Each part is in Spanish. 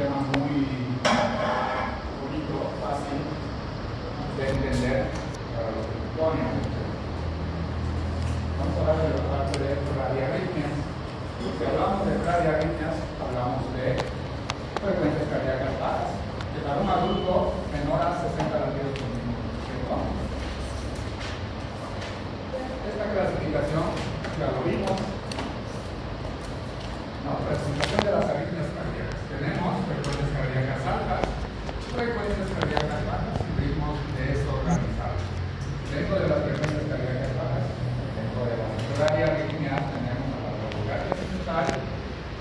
tema muy bonito, fácil de entender para los que ponen. Vamos a hablar de la parte de radiarritmias. Si hablamos de radiarritmias, hablamos de frecuencias cardíacas bajas, que para un adulto menor a 60 latidos por minuto, ¿cierto? Esta clasificación ya lo vimos. Clasificación de las arritmias cardíacas. Tenemos frecuencias cardíacas altas, frecuencias cardíacas bajas y ritmos desorganizados. Dentro de las frecuencias cardíacas bajas, dentro de las radiarritmias, tenemos a la bradicardia sinusal,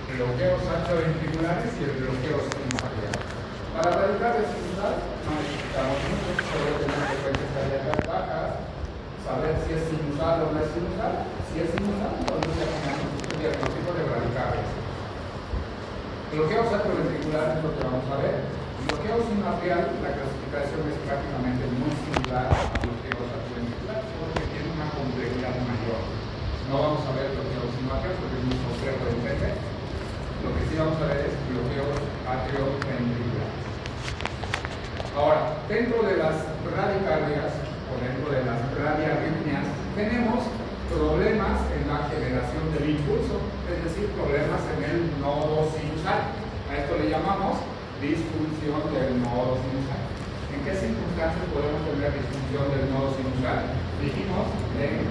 bloqueos atrioventriculares y el bloqueo sinusal. Para la bradicardia sinusal, no necesitamos mucho, solo tener frecuencias cardíacas bajas, saber si es sinusal o no es sinusal. Si es sinusal, entonces ya tenemos un diagnóstico de bradicardia. Bloqueos atrioventriculares es lo que vamos a ver. Bloqueo sinoatrial, la clasificación es prácticamente muy similar a bloqueos atrioventriculares, porque tiene una complejidad mayor. No vamos a ver bloqueos sinoatriales porque es muy complejo de entender. Lo que sí vamos a ver es bloqueos atrioventriculares. Ahora, dentro de las radicardias o dentro de las radiarritmias, tenemos problemas en la generación del impulso, es decir, problemas en el nodo sinusal. A esto le llamamos disfunción del nodo sinusal. ¿En qué circunstancias podemos tener disfunción del nodo sinusal? Dijimos en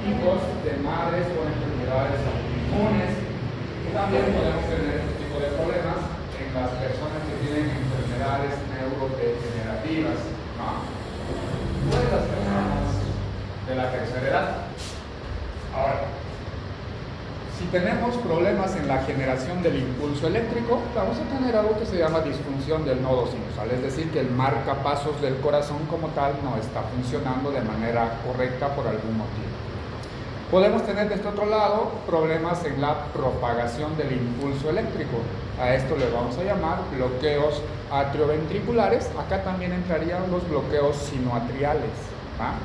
hijos de madres con enfermedades autoinmunes, y también podemos tener este tipo de problemas en las personas que tienen enfermedades neurodegenerativas, ¿no? O en las personas de la tercera edad. Ahora, si tenemos problemas en la generación del impulso eléctrico, vamos a tener algo que se llama disfunción del nodo sinusal, es decir, que el marcapasos del corazón como tal no está funcionando de manera correcta por algún motivo. Podemos tener de este otro lado problemas en la propagación del impulso eléctrico. A esto le vamos a llamar bloqueos atrioventriculares. Acá también entrarían los bloqueos sinoatriales, ¿va?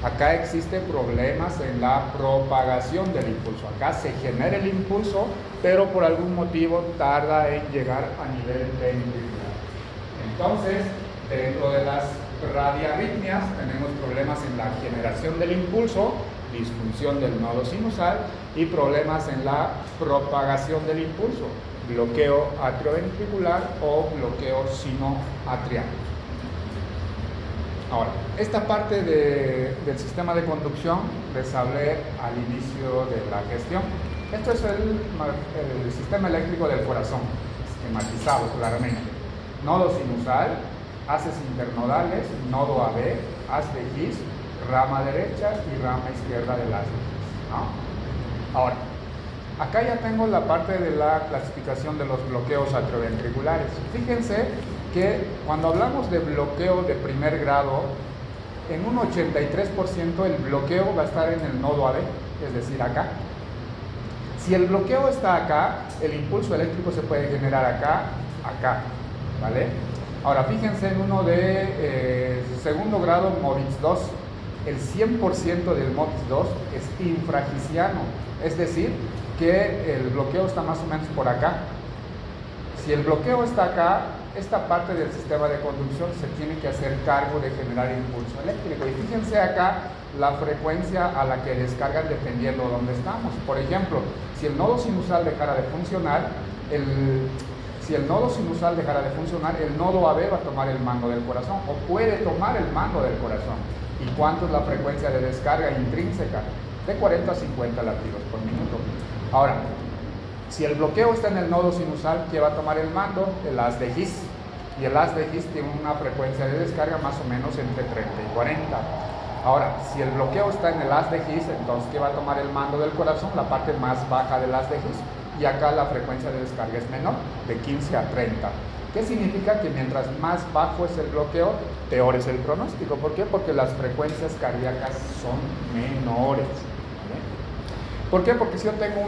Acá existen problemas en la propagación del impulso. Acá se genera el impulso, pero por algún motivo tarda en llegar a nivel ventricular. Entonces, dentro de las radiarritmias tenemos problemas en la generación del impulso, disfunción del nodo sinusal y problemas en la propagación del impulso, bloqueo atrioventricular o bloqueo sinoatrial. Ahora, esta parte del sistema de conducción les hablé al inicio de la gestión. Esto es el sistema eléctrico del corazón, esquematizado claramente. Nodo sinusal, haces internodales, nodo AB, haz de His, rama derecha y rama izquierda del haz de His, ¿no? Ahora, acá ya tengo la parte de la clasificación de los bloqueos atrioventriculares. Fíjense que cuando hablamos de bloqueo de primer grado, en un 83% el bloqueo va a estar en el nodo AB, es decir, acá. Si el bloqueo está acá, el impulso eléctrico se puede generar acá, ¿vale? Ahora, fíjense en uno de segundo grado MOVIX 2, el 100% del MOVIX 2 es infragisiano, es decir, que el bloqueo está más o menos por acá. Si el bloqueo está acá, esta parte del sistema de conducción se tiene que hacer cargo de generar impulso eléctrico. Y fíjense acá la frecuencia a la que descargan dependiendo de dónde estamos. Por ejemplo, si el nodo sinusal dejara de funcionar, el nodo AB va a tomar el mando del corazón o puede tomar el mando del corazón. ¿Y cuánto es la frecuencia de descarga intrínseca? De 40 a 50 latidos por minuto. Ahora, si el bloqueo está en el nodo sinusal, ¿qué va a tomar el mando? El haz de His. Y el haz de His tiene una frecuencia de descarga más o menos entre 30 y 40. Ahora, si el bloqueo está en el haz de His, entonces ¿qué va a tomar el mando del corazón? La parte más baja del haz de His. Y acá la frecuencia de descarga es menor, de 15 a 30. ¿Qué significa? Que mientras más bajo es el bloqueo, peor es el pronóstico. ¿Por qué? Porque las frecuencias cardíacas son menores. ¿Por qué? Porque si yo tengo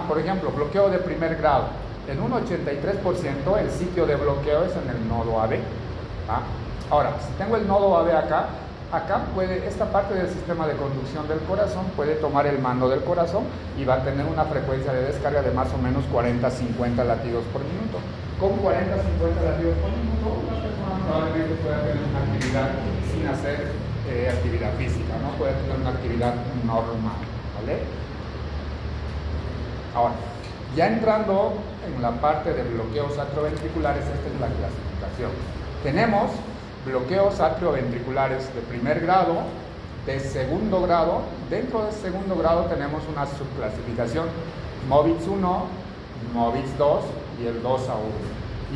por ejemplo, bloqueo de primer grado, en un 83% el sitio de bloqueo es en el nodo AB. ¿Ah? Ahora, si tengo el nodo AB acá esta parte del sistema de conducción del corazón puede tomar el mando del corazón y va a tener una frecuencia de descarga de más o menos 40-50 latidos por minuto. con 40-50 latidos por minuto, una persona probablemente pueda tener una actividad sin hacer actividad física, ¿no? Puede tener una actividad normal, ¿vale? Ahora, ya entrando en la parte de bloqueos atrioventriculares, esta es la clasificación. Tenemos bloqueos atrioventriculares de primer grado, de segundo grado. Dentro del segundo grado tenemos una subclasificación, MOVITS 1, MOVITS 2 y el 2 a 1.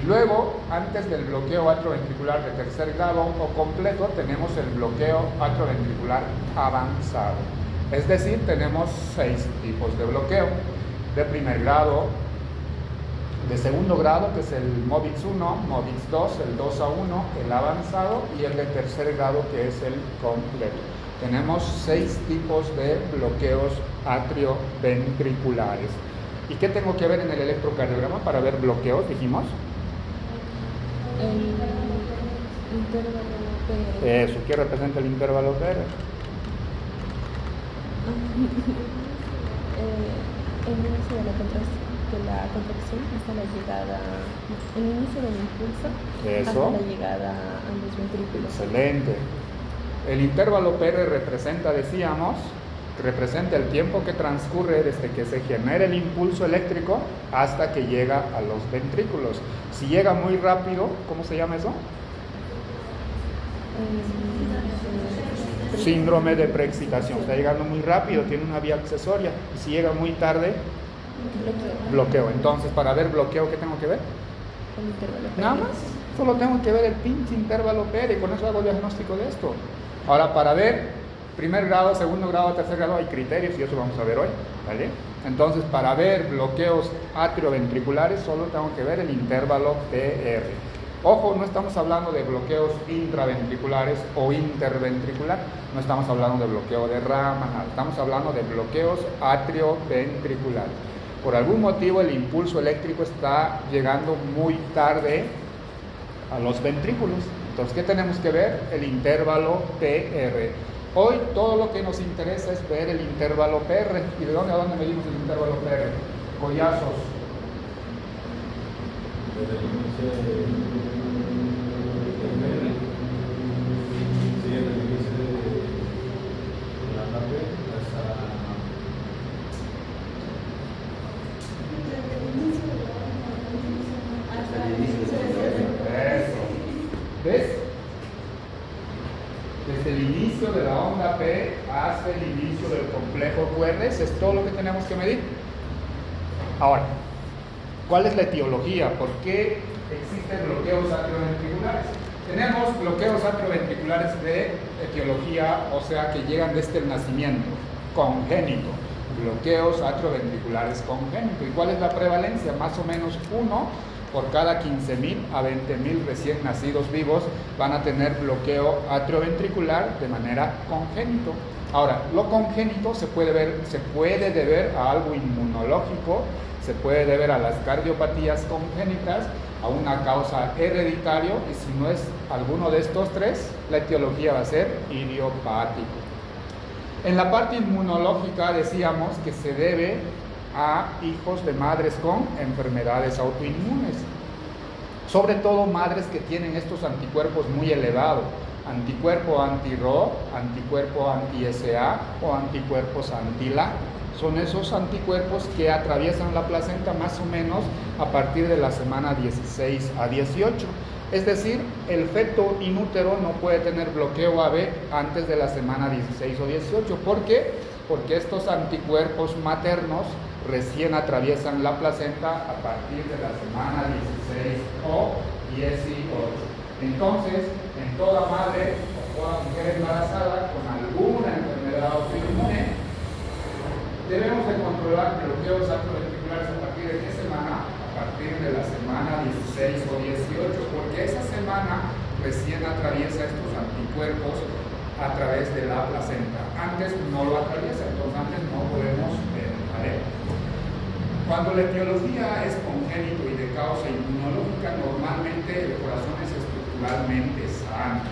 Y luego, antes del bloqueo atrioventricular de tercer grado o completo, tenemos el bloqueo atrioventricular avanzado. Es decir, tenemos 6 tipos de bloqueo. De primer grado, de segundo grado, que es el MOVITS 1, MOVITS 2, el 2 a 1, el avanzado, y el de tercer grado, que es el completo. Tenemos 6 tipos de bloqueos atrioventriculares. ¿Y qué tengo que ver en el electrocardiograma para ver bloqueos, dijimos? El intervalo PR. Eso, ¿qué representa el intervalo PR? El inicio de la contracción hasta la llegada, el inicio del impulso hasta la llegada a los ventrículos. Excelente. El intervalo PR representa, decíamos, representa el tiempo que transcurre desde que se genera el impulso eléctrico hasta que llega a los ventrículos. Si llega muy rápido, ¿cómo se llama eso? Síndrome de preexcitación. Está llegando muy rápido, tiene una vía accesoria. Y si llega muy tarde, bloqueo. Entonces, para ver bloqueo, ¿qué tengo que ver? El intervalo PR. Nada más. Solo tengo que ver el pinche intervalo PR y con eso hago el diagnóstico de esto. Ahora, para ver primer grado, segundo grado, tercer grado, hay criterios y eso vamos a ver hoy, ¿vale? Entonces, para ver bloqueos atrioventriculares, solo tengo que ver el intervalo PR. Ojo, no estamos hablando de bloqueos intraventriculares o interventricular, no estamos hablando de bloqueo de rama, nada. Estamos hablando de bloqueos atrioventriculares. Por algún motivo el impulso eléctrico está llegando muy tarde a los ventrículos. Entonces, ¿qué tenemos que ver? El intervalo PR. Hoy todo lo que nos interesa es ver el intervalo PR. ¿Y de dónde a dónde medimos el intervalo PR? Collazos. Desde el inicio del PR, sí, desde el inicio de la nave hasta el inicio del Eso. ¿Ves? Desde el inicio de la onda P hasta el inicio del complejo QRS es todo lo que tenemos que medir. Ahora, ¿cuál es la etiología? ¿Por qué existen bloqueos atrioventriculares? Tenemos bloqueos atrioventriculares de etiología, o sea, que llegan desde el nacimiento, congénito. Bloqueos atrioventriculares congénitos. ¿Y cuál es la prevalencia? Más o menos 1 por cada 15.000 a 20.000 recién nacidos vivos van a tener bloqueo atrioventricular de manera congénito. Ahora, lo congénito se puede deber a algo inmunológico, se puede deber a las cardiopatías congénitas, a una causa hereditaria, y si no es alguno de estos tres, la etiología va a ser idiopático. En la parte inmunológica decíamos que se debe a hijos de madres con enfermedades autoinmunes, sobre todo madres que tienen estos anticuerpos muy elevados, anticuerpo anti-RO, anticuerpo anti-SA o anticuerpos anti-LA. Son esos anticuerpos que atraviesan la placenta más o menos a partir de la semana 16 a 18. Es decir, el feto inútero no puede tener bloqueo AB antes de la semana 16 o 18. ¿Por qué? Porque estos anticuerpos maternos recién atraviesan la placenta a partir de la semana 16 o 18. Entonces, en toda madre o toda mujer embarazada con alguna enfermedad autoinmune, debemos de controlar bloqueos atrioventriculares a partir de qué semana? A partir de la semana 16 o 18, porque esa semana recién atraviesa estos anticuerpos a través de la placenta. Antes no lo atraviesa, entonces antes no podemos ver, ¿vale? Cuando la etiología es congénito y de causa inmunológica, normalmente el corazón es estructuralmente sano.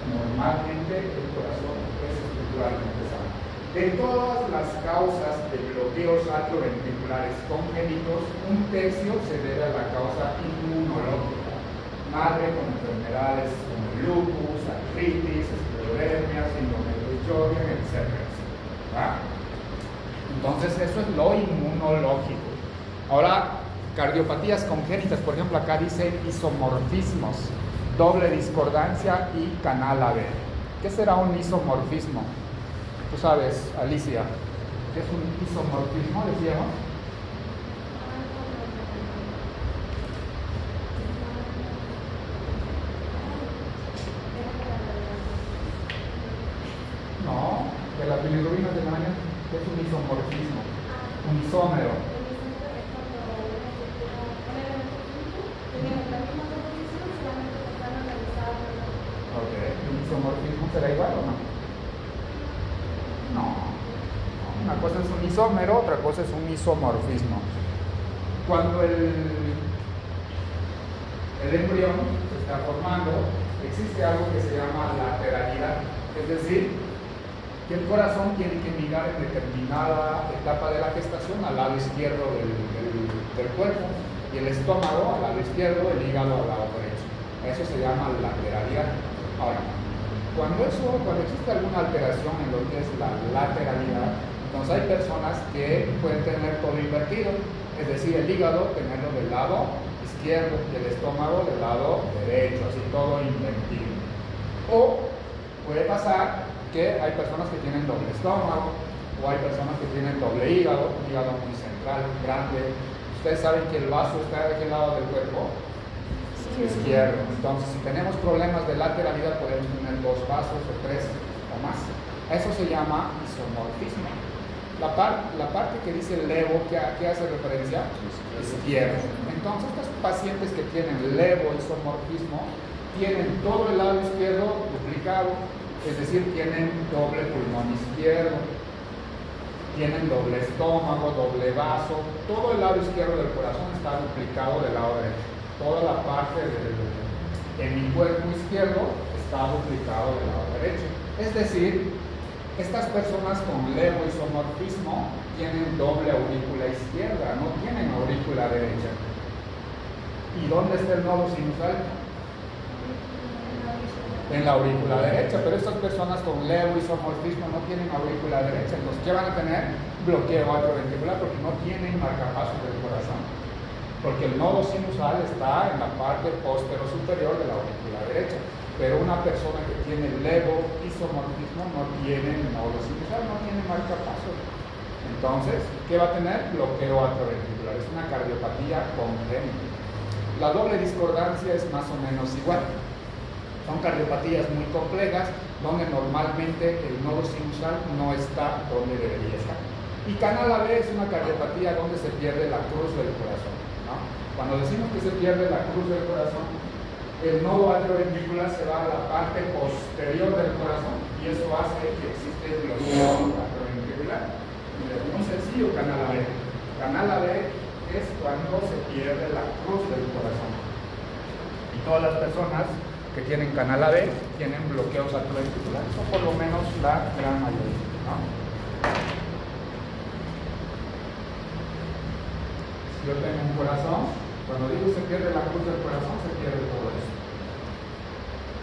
Normalmente el corazón es estructuralmente sano. De todas las causas de bloqueos atrioventriculares congénitos, 1/3 se debe a la causa inmunológica. Madre con enfermedades como el lupus, artritis, esclerodermia, síndrome de Sjögren, etc. Entonces eso es lo inmunológico. Ahora, cardiopatías congénitas, por ejemplo, acá dice isomorfismos, doble discordancia y canal AB. ¿Qué será un isomorfismo? Tú sabes, Alicia, ¿qué es un isomorfismo? Decíamos. No, de la bilirrubina de mañana, ¿qué es un isomorfismo? Un isómero. Ok, ¿un isomorfismo será igual o no? No. Una cosa es un isómero, otra cosa es un isomorfismo. Cuando el embrión se está formando, existe algo que se llama lateralidad, es decir, que el corazón tiene que mirar en determinada etapa de la gestación al lado izquierdo del cuerpo, y el estómago al lado izquierdo, el hígado al lado derecho. Eso se llama lateralidad. Ahora, cuando existe alguna alteración en lo que es la lateralidad, entonces hay personas que pueden tener todo invertido, es decir, el hígado tenerlo del lado izquierdo y el estómago del lado derecho, así todo invertido. O puede pasar que hay personas que tienen doble estómago, o hay personas que tienen doble hígado, un hígado muy central, grande. Ustedes saben que el vaso está de qué lado del cuerpo? Izquierdo. Entonces, si tenemos problemas de lateralidad, podemos tener 2 vasos o 3 o más. Eso se llama isomorfismo. La parte que dice levo, ¿qué hace referencia? Izquierdo. Entonces, estos pacientes que tienen levo isomorfismo tienen todo el lado izquierdo duplicado, es decir, tienen doble pulmón izquierdo, tienen doble estómago, doble vaso, todo el lado izquierdo del corazón está duplicado del lado derecho. Toda la parte del hemicuerpo izquierdo está duplicado del lado derecho. Es decir, estas personas con levoisomorfismo tienen doble aurícula izquierda, no tienen aurícula derecha. ¿Y dónde está el nodo sinusal? En la aurícula derecha, pero estas personas con levoisomorfismo no tienen aurícula derecha. Los que van a tener bloqueo atrioventricular porque no tienen marcapasos del corazón. Porque el nodo sinusal está en la parte postero superior de la aurícula derecha. Pero una persona que tiene levoisomorfismo no tiene nodo sinusal, no tiene marcapasos. Entonces, ¿qué va a tener? Bloqueo atrioventricular. Es una cardiopatía congénita. La doble discordancia es más o menos igual. Son cardiopatías muy complejas donde normalmente el nodo sinusal no está donde debería estar. Y canal AB es una cardiopatía donde se pierde la cruz del corazón, ¿no? Cuando decimos que se pierde la cruz del corazón, el nodo atrioventricular se va a la parte posterior del corazón y eso hace que existe bloqueo atrioventricular. Muy sencillo, canal AB. Canal AB es cuando se pierde la cruz del corazón. Y todas las personas que tienen canal AB tienen bloqueos atrioventriculares, o por lo menos la gran mayoría, ¿no? Si yo tengo un corazón, cuando digo se pierde la cruz del corazón, se pierde todo eso.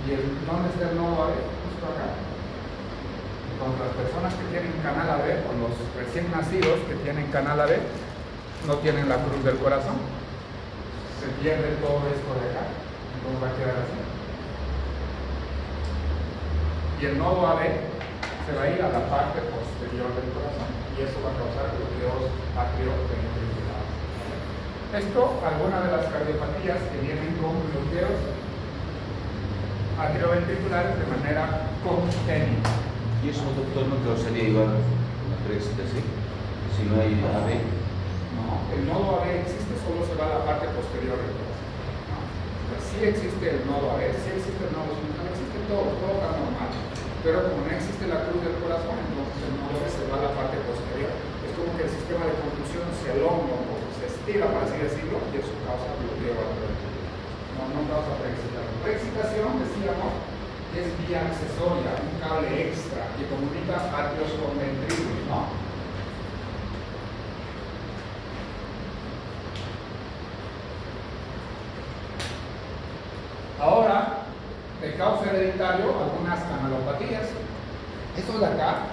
¿Y dónde está el nodo AB? Justo acá. Entonces las personas que tienen canal AB, o los recién nacidos que tienen canal AB, no tienen la cruz del corazón. Se pierde todo esto de acá, entonces va a quedar así. Y el nodo AB se va a ir a la parte posterior del corazón y eso va a causar bloqueos atrioventriculares. Esto, algunas de las cardiopatías que vienen con bloqueos atrioventriculares de manera congénita. ¿Y eso, doctor, no causaría igual una Brexit así? Si no hay AB. No, el nodo AB existe, solo se va a la parte posterior del corazón. No. Sí existe el nodo AB, sí existe el nodo sinusal, existe todo está normal. Pero como no existe la cruz del corazón, entonces el nodo se va a la parte posterior. Es como que el sistema de conducción se elonga o se estira, por así decirlo, y eso causa bloqueo atrioventricular. No causa preexcitación. Preexcitación, decíamos, que es vía accesoria, un cable extra que comunica atrios con ventrículos, ¿no? Ahora, de causa hereditario, algunas canalopatías. Estos de acá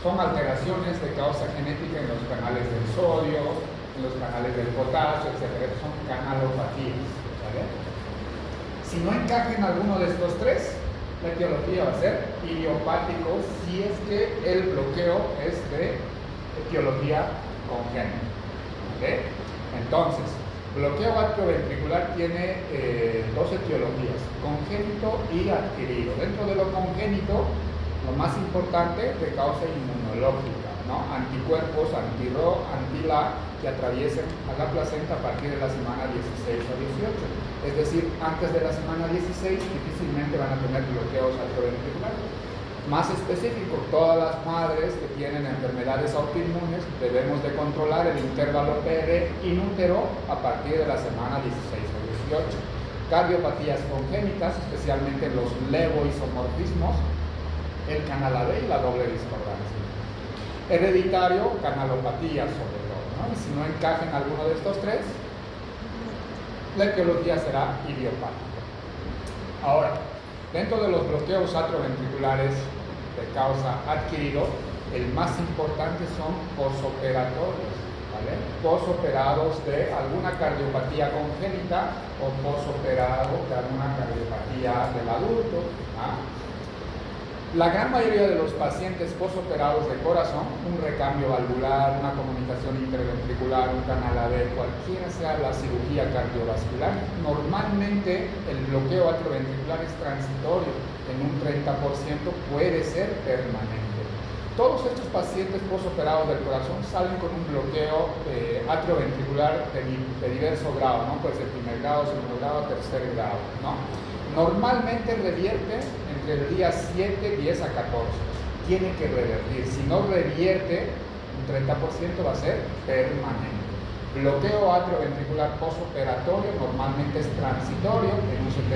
son alteraciones de causa genética en los canales del sodio, en los canales del potasio, etc. Son canalopatías, ¿vale? Si no encaja en alguno de estos tres, la etiología va a ser idiopático si es que el bloqueo es de etiología congénita, ¿okay? Entonces, bloqueo atrioventricular tiene dos etiologías, congénito y adquirido. Dentro de lo congénito, lo más importante de causa inmunológica, ¿no? Anticuerpos anti-Rho, anti-La, que atraviesen a la placenta a partir de la semana 16 o 18. Es decir, antes de la semana 16 difícilmente van a tener bloqueos atrioventriculares. Más específico, todas las madres que tienen enfermedades autoinmunes debemos de controlar el intervalo PR inútero a partir de la semana 16 o 18. Cardiopatías congénitas, especialmente los levoisomorfismos, el canal AB y la doble discordancia. Hereditario, canalopatía sobre todo, ¿no? Y si no encaja en alguno de estos tres, la etiología será idiopática. Ahora, dentro de los bloqueos atrioventriculares de causa adquirido, el más importante son posoperatorios, ¿vale? Posoperados de alguna cardiopatía congénita o posoperado de alguna cardiopatía del adulto, ¿ah? La gran mayoría de los pacientes posoperados de corazón, un recambio valvular, una comunicación interventricular, un canal AB, cualquiera sea la cirugía cardiovascular, normalmente el bloqueo atrioventricular es transitorio, en un 30% puede ser permanente. Todos estos pacientes posoperados del corazón salen con un bloqueo atrioventricular de diverso grado, ¿no? Puede ser primer grado, segundo grado, tercer grado, ¿no? Normalmente revierte entre el día 7, 10 a 14. Tiene que revertir. Si no revierte, un 30% va a ser permanente. Bloqueo atrioventricular postoperatorio normalmente es transitorio en un 70%,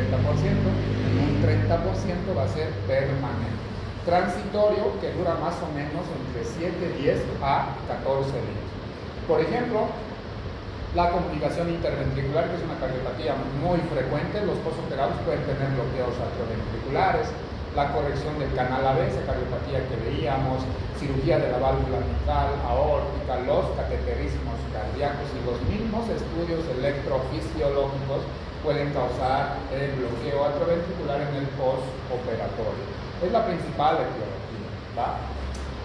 en un 30% va a ser permanente. Transitorio que dura más o menos entre 7, 10 a 14 días. Por ejemplo, la complicación interventricular, que es una cardiopatía muy frecuente, los posoperados pueden tener bloqueos atrioventriculares, la corrección del canal AB, esa cardiopatía que veíamos, cirugía de la válvula mitral, aórtica, los cateterismos cardíacos y los mismos estudios electrofisiológicos pueden causar el bloqueo atrioventricular en el postoperatorio. Es la principal etiología, ¿va?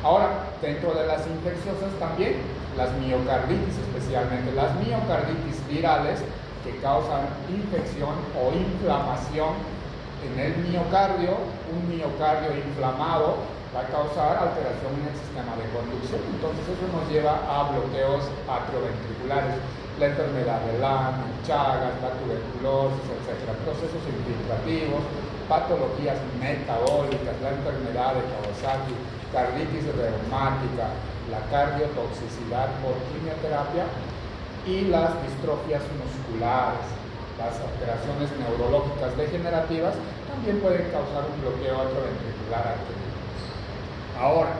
Ahora, dentro de las infecciosas también, las miocarditis, especialmente las miocarditis virales que causan infección o inflamación en el miocardio, un miocardio inflamado va a causar alteración en el sistema de conducción, entonces eso nos lleva a bloqueos atrioventriculares, la enfermedad de Lyme, Chagas, la tuberculosis, etc. Procesos infiltrativos, patologías metabólicas, la enfermedad de Kawasaki, carditis reumática, la cardiotoxicidad por quimioterapia y las distrofias musculares, las alteraciones neurológicas degenerativas también pueden causar un bloqueo atrioventricular adquirido. Ahora,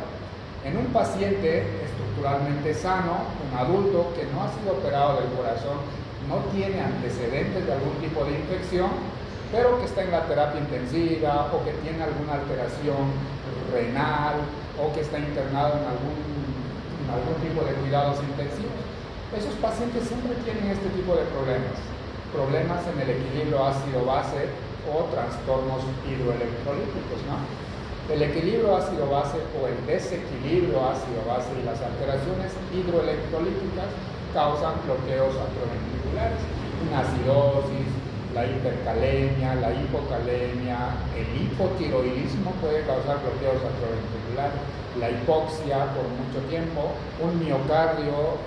en un paciente estructuralmente sano, un adulto que no ha sido operado del corazón, no tiene antecedentes de algún tipo de infección, pero que está en la terapia intensiva o que tiene alguna alteración renal o que está internado en algún tipo de cuidados intensivos. Esos pacientes siempre tienen este tipo de problemas en el equilibrio ácido-base o trastornos hidroelectrolíticos, ¿no? El equilibrio ácido-base o el desequilibrio ácido-base y las alteraciones hidroelectrolíticas causan bloqueos atrioventriculares, una acidosis, la hipercalemia, la hipocalemia, el hipotiroidismo puede causar bloqueos atrioventriculares, la hipoxia por mucho tiempo, un miocardio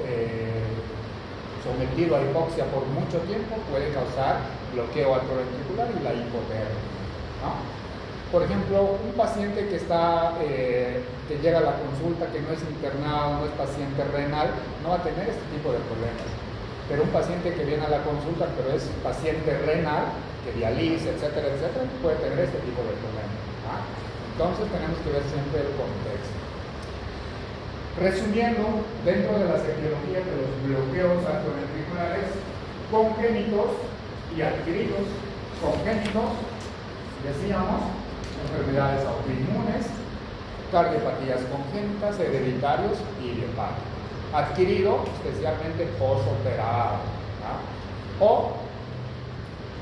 sometido a hipoxia por mucho tiempo puede causar bloqueo atrioventricular y la hipotermia, ¿no? Por ejemplo, un paciente que llega a la consulta, que no es internado, no es paciente renal, no va a tener este tipo de problemas. Pero un paciente que viene a la consulta, pero es paciente renal, que dializa, etcétera, etcétera, puede tener este tipo de problema. ¿Ah? Entonces tenemos que ver siempre el contexto. Resumiendo, dentro de las etiologías de los bloqueos atrioventriculares, congénitos y adquiridos. Congénitos, decíamos, enfermedades autoinmunes, cardiopatías congénitas, hereditarios y idiopáticos. Adquirido, especialmente postoperado, ¿ah? O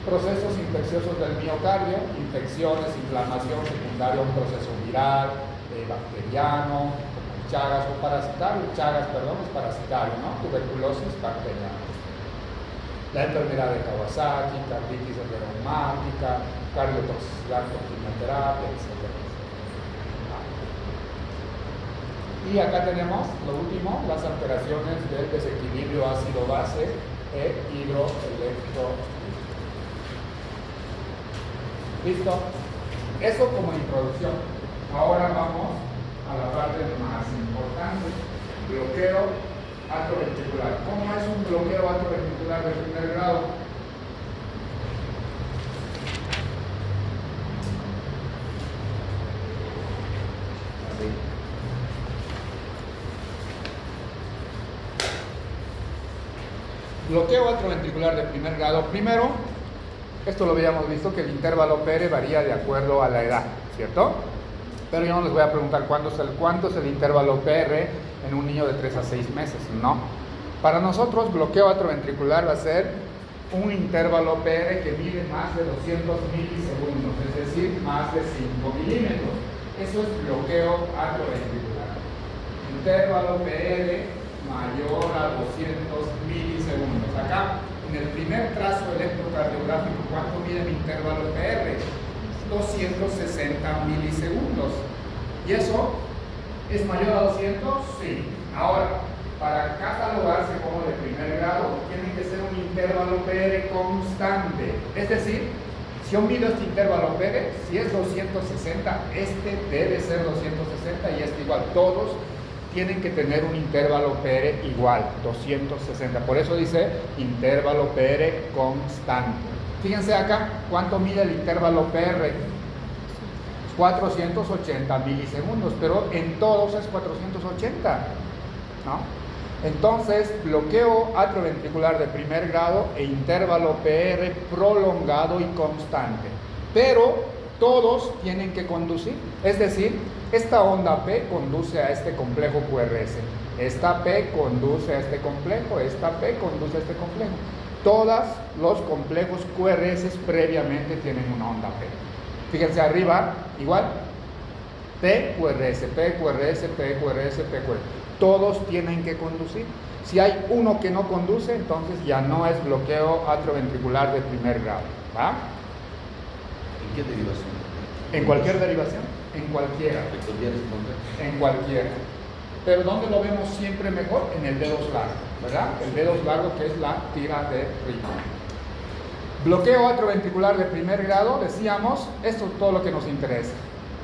procesos infecciosos del miocardio, infecciones, inflamación secundaria a un proceso viral, bacteriano, como Chagas o parasitario, es parasitario, ¿no? Tuberculosis bacteriana. La enfermedad de Kawasaki, carditis reumática, cardiotoxicidad con quimioterapia, etc. Y acá tenemos lo último, las alteraciones del desequilibrio ácido-base e hidroelectrolítico. ¿Listo? Eso como introducción. Ahora vamos a la parte más importante, bloqueo atrioventricular. ¿Cómo es un bloqueo atrioventricular de primer grado? Así. Bloqueo atrioventricular de primer grado. Primero, esto lo habíamos visto, que el intervalo PR varía de acuerdo a la edad, ¿cierto? Pero yo no les voy a preguntar cuánto es el intervalo PR en un niño de 3 a 6 meses, no. Para nosotros, bloqueo atrioventricular va a ser un intervalo PR que mide más de 200 milisegundos, es decir, más de 5 milímetros. Eso es bloqueo atrioventricular. Intervalo PR mayor a 200 milisegundos. Acá, en el primer trazo electrocardiográfico, ¿cuánto mide mi intervalo PR? 260 milisegundos. ¿Y eso es mayor a 200? Sí. Ahora, para catalogarse como de primer grado, tiene que ser un intervalo PR constante. Es decir, si yo mido este intervalo PR, si es 260, este debe ser 260 y este igual. Todos tienen que tener un intervalo PR igual, 260. Por eso dice intervalo PR constante. Fíjense acá, ¿cuánto mide el intervalo PR? 480 milisegundos, pero en todos es 480, ¿no? Entonces, bloqueo atrioventricular de primer grado e intervalo PR prolongado y constante. Pero todos tienen que conducir, es decir, esta onda P conduce a este complejo QRS, esta P conduce a este complejo, esta P conduce a este complejo. Todos los complejos QRS previamente tienen una onda P. Fíjense arriba, igual, P, QRS, P, QRS, P, QRS, P, QRS. Todos tienen que conducir. Si hay uno que no conduce, entonces ya no es bloqueo atrioventricular de primer grado. ¿Va? ¿En qué derivación? En cualquier derivación, en cualquiera. En cualquiera. Pero ¿dónde lo vemos siempre mejor? En el dedo largo, ¿verdad? El dedo largo, que es la tira de ritmo. Bloqueo atrioventricular de primer grado, decíamos, esto es todo lo que nos interesa.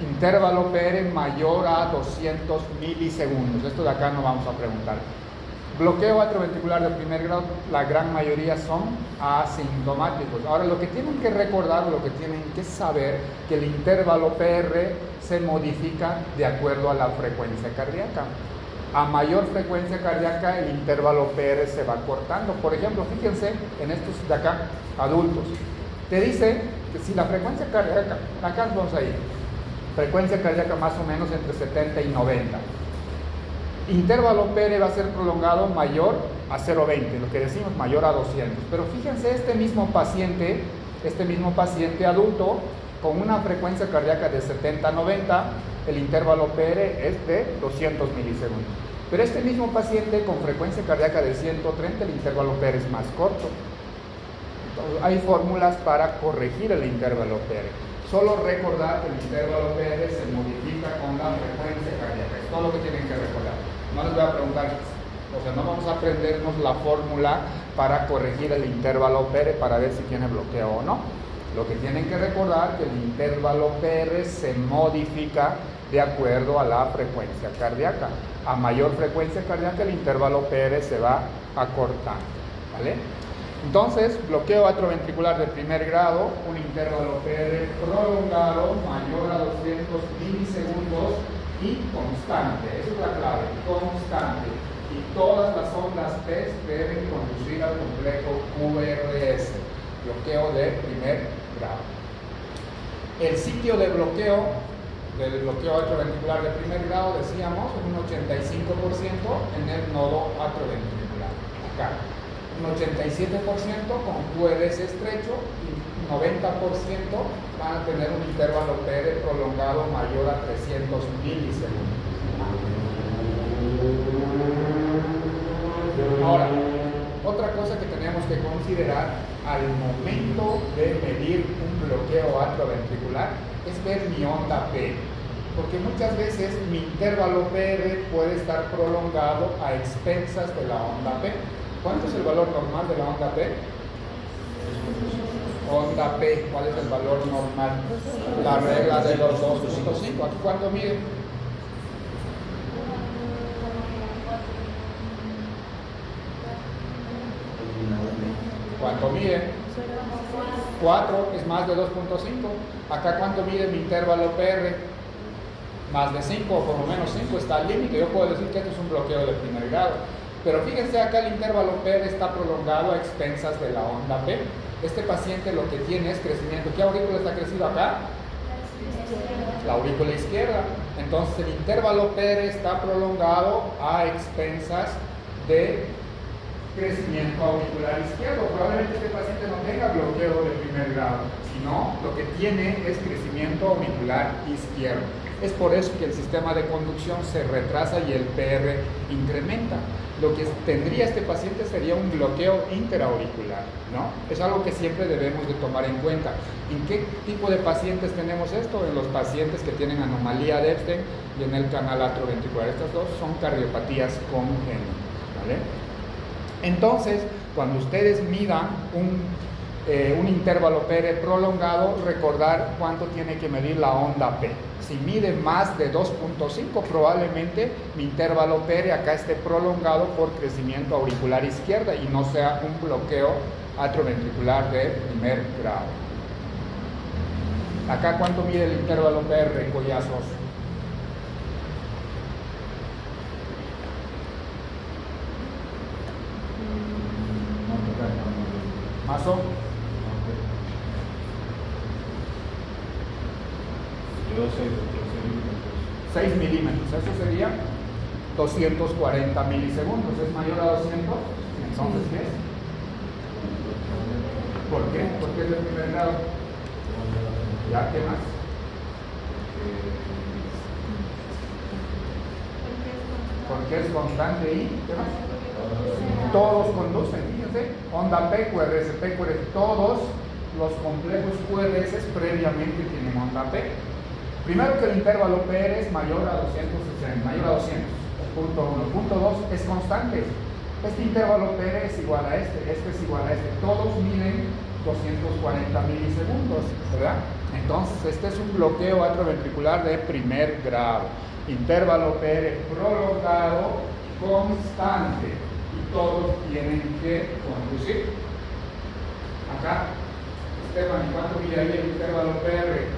Intervalo PR mayor a 200 milisegundos. Esto de acá no vamos a preguntar. Bloqueo atrioventricular de primer grado, la gran mayoría son asintomáticos. Ahora, lo que tienen que recordar, lo que tienen que saber, que el intervalo PR se modifica de acuerdo a la frecuencia cardíaca. A mayor frecuencia cardíaca, el intervalo PR se va cortando. Por ejemplo, fíjense en estos de acá, adultos. Te dice que si la frecuencia cardíaca, acá vamos a ir, frecuencia cardíaca más o menos entre 70 y 90. Intervalo PR va a ser prolongado mayor a 0,20, lo que decimos mayor a 200. Pero fíjense, este mismo paciente adulto, con una frecuencia cardíaca de 70 a 90, el intervalo PR es de 200 milisegundos. Pero este mismo paciente con frecuencia cardíaca de 130, el intervalo PR es más corto. Entonces, hay fórmulas para corregir el intervalo PR. Solo recordar que el intervalo PR se modifica con la frecuencia cardíaca. Es todo lo que tienen que recordar. No les voy a preguntar, o sea, no vamos a aprendernos la fórmula para corregir el intervalo PR para ver si tiene bloqueo o no. Lo que tienen que recordar es que el intervalo PR se modifica de acuerdo a la frecuencia cardíaca. A mayor frecuencia cardíaca, el intervalo PR se va acortando. ¿vale? Entonces, bloqueo atrioventricular de primer grado, un intervalo PR prolongado mayor a 200 milisegundos y constante. Esa es la clave, constante. Y todas las ondas PES deben conducir al complejo QRS, bloqueo de primer grado. El sitio de bloqueo del bloqueo atrioventricular de primer grado, decíamos, un 85% en el nodo atrioventricular, acá. Un 87% con QRS estrecho y 90% van a tener un intervalo PR prolongado mayor a 300 milisegundos. Ahora, otra cosa que tenemos que considerar al momento de medir un bloqueo atrioventricular es ver mi onda P, porque muchas veces mi intervalo PR puede estar prolongado a expensas de la onda P. ¿Cuánto es el valor normal de la onda P? Onda P, ¿cuál es el valor normal? La regla de los 2.5. ¿Aquí cuánto mide? ¿Cuánto mide? 4 es más de 2.5. Acá ¿cuánto mide mi intervalo PR? Más de 5, o por lo menos 5 está al límite. Yo puedo decir que esto es un bloqueo de primer grado. Pero fíjense, acá el intervalo PR está prolongado a expensas de la onda P. Este paciente lo que tiene es crecimiento. ¿Qué aurícula está crecido acá? La aurícula izquierda. Entonces el intervalo PR está prolongado a expensas de crecimiento auricular izquierdo. Probablemente este paciente no tenga bloqueo de primer grado, sino lo que tiene es crecimiento auricular izquierdo. Es por eso que el sistema de conducción se retrasa y el PR incrementa. Lo que tendría este paciente sería un bloqueo interauricular, ¿no? Es algo que siempre debemos de tomar en cuenta. ¿En qué tipo de pacientes tenemos esto? En los pacientes que tienen anomalía de Ebstein y en el canal atrioventricular. Estas dos son cardiopatías congénitas, ¿vale? Entonces, cuando ustedes midan un intervalo PR prolongado, recordar cuánto tiene que medir la onda P. Si mide más de 2.5, probablemente mi intervalo PR acá esté prolongado por crecimiento auricular izquierda y no sea un bloqueo atrioventricular de primer grado. Acá cuánto mide el intervalo PR, collazos. ¿Mazo? 6 milímetros, eso sería 240 milisegundos, es mayor a 200, entonces ¿qué es? ¿Por qué? Porque es de primer grado. ¿Ya? ¿Qué más? Porque es constante y ¿qué más? Todos conducen, fíjense, onda P, QRS, todos los complejos QRS previamente tienen onda P. Primero que el intervalo PR es mayor a 260, mayor a 200, punto 1. Punto 2 es constante. Este intervalo PR es igual a este es igual a este. Todos miden 240 milisegundos, ¿verdad? Entonces, este es un bloqueo atrioventricular de primer grado. Intervalo PR prolongado, constante. Y todos tienen que conducir. Acá, Esteban, ¿y cuánto mide ahí el intervalo PR?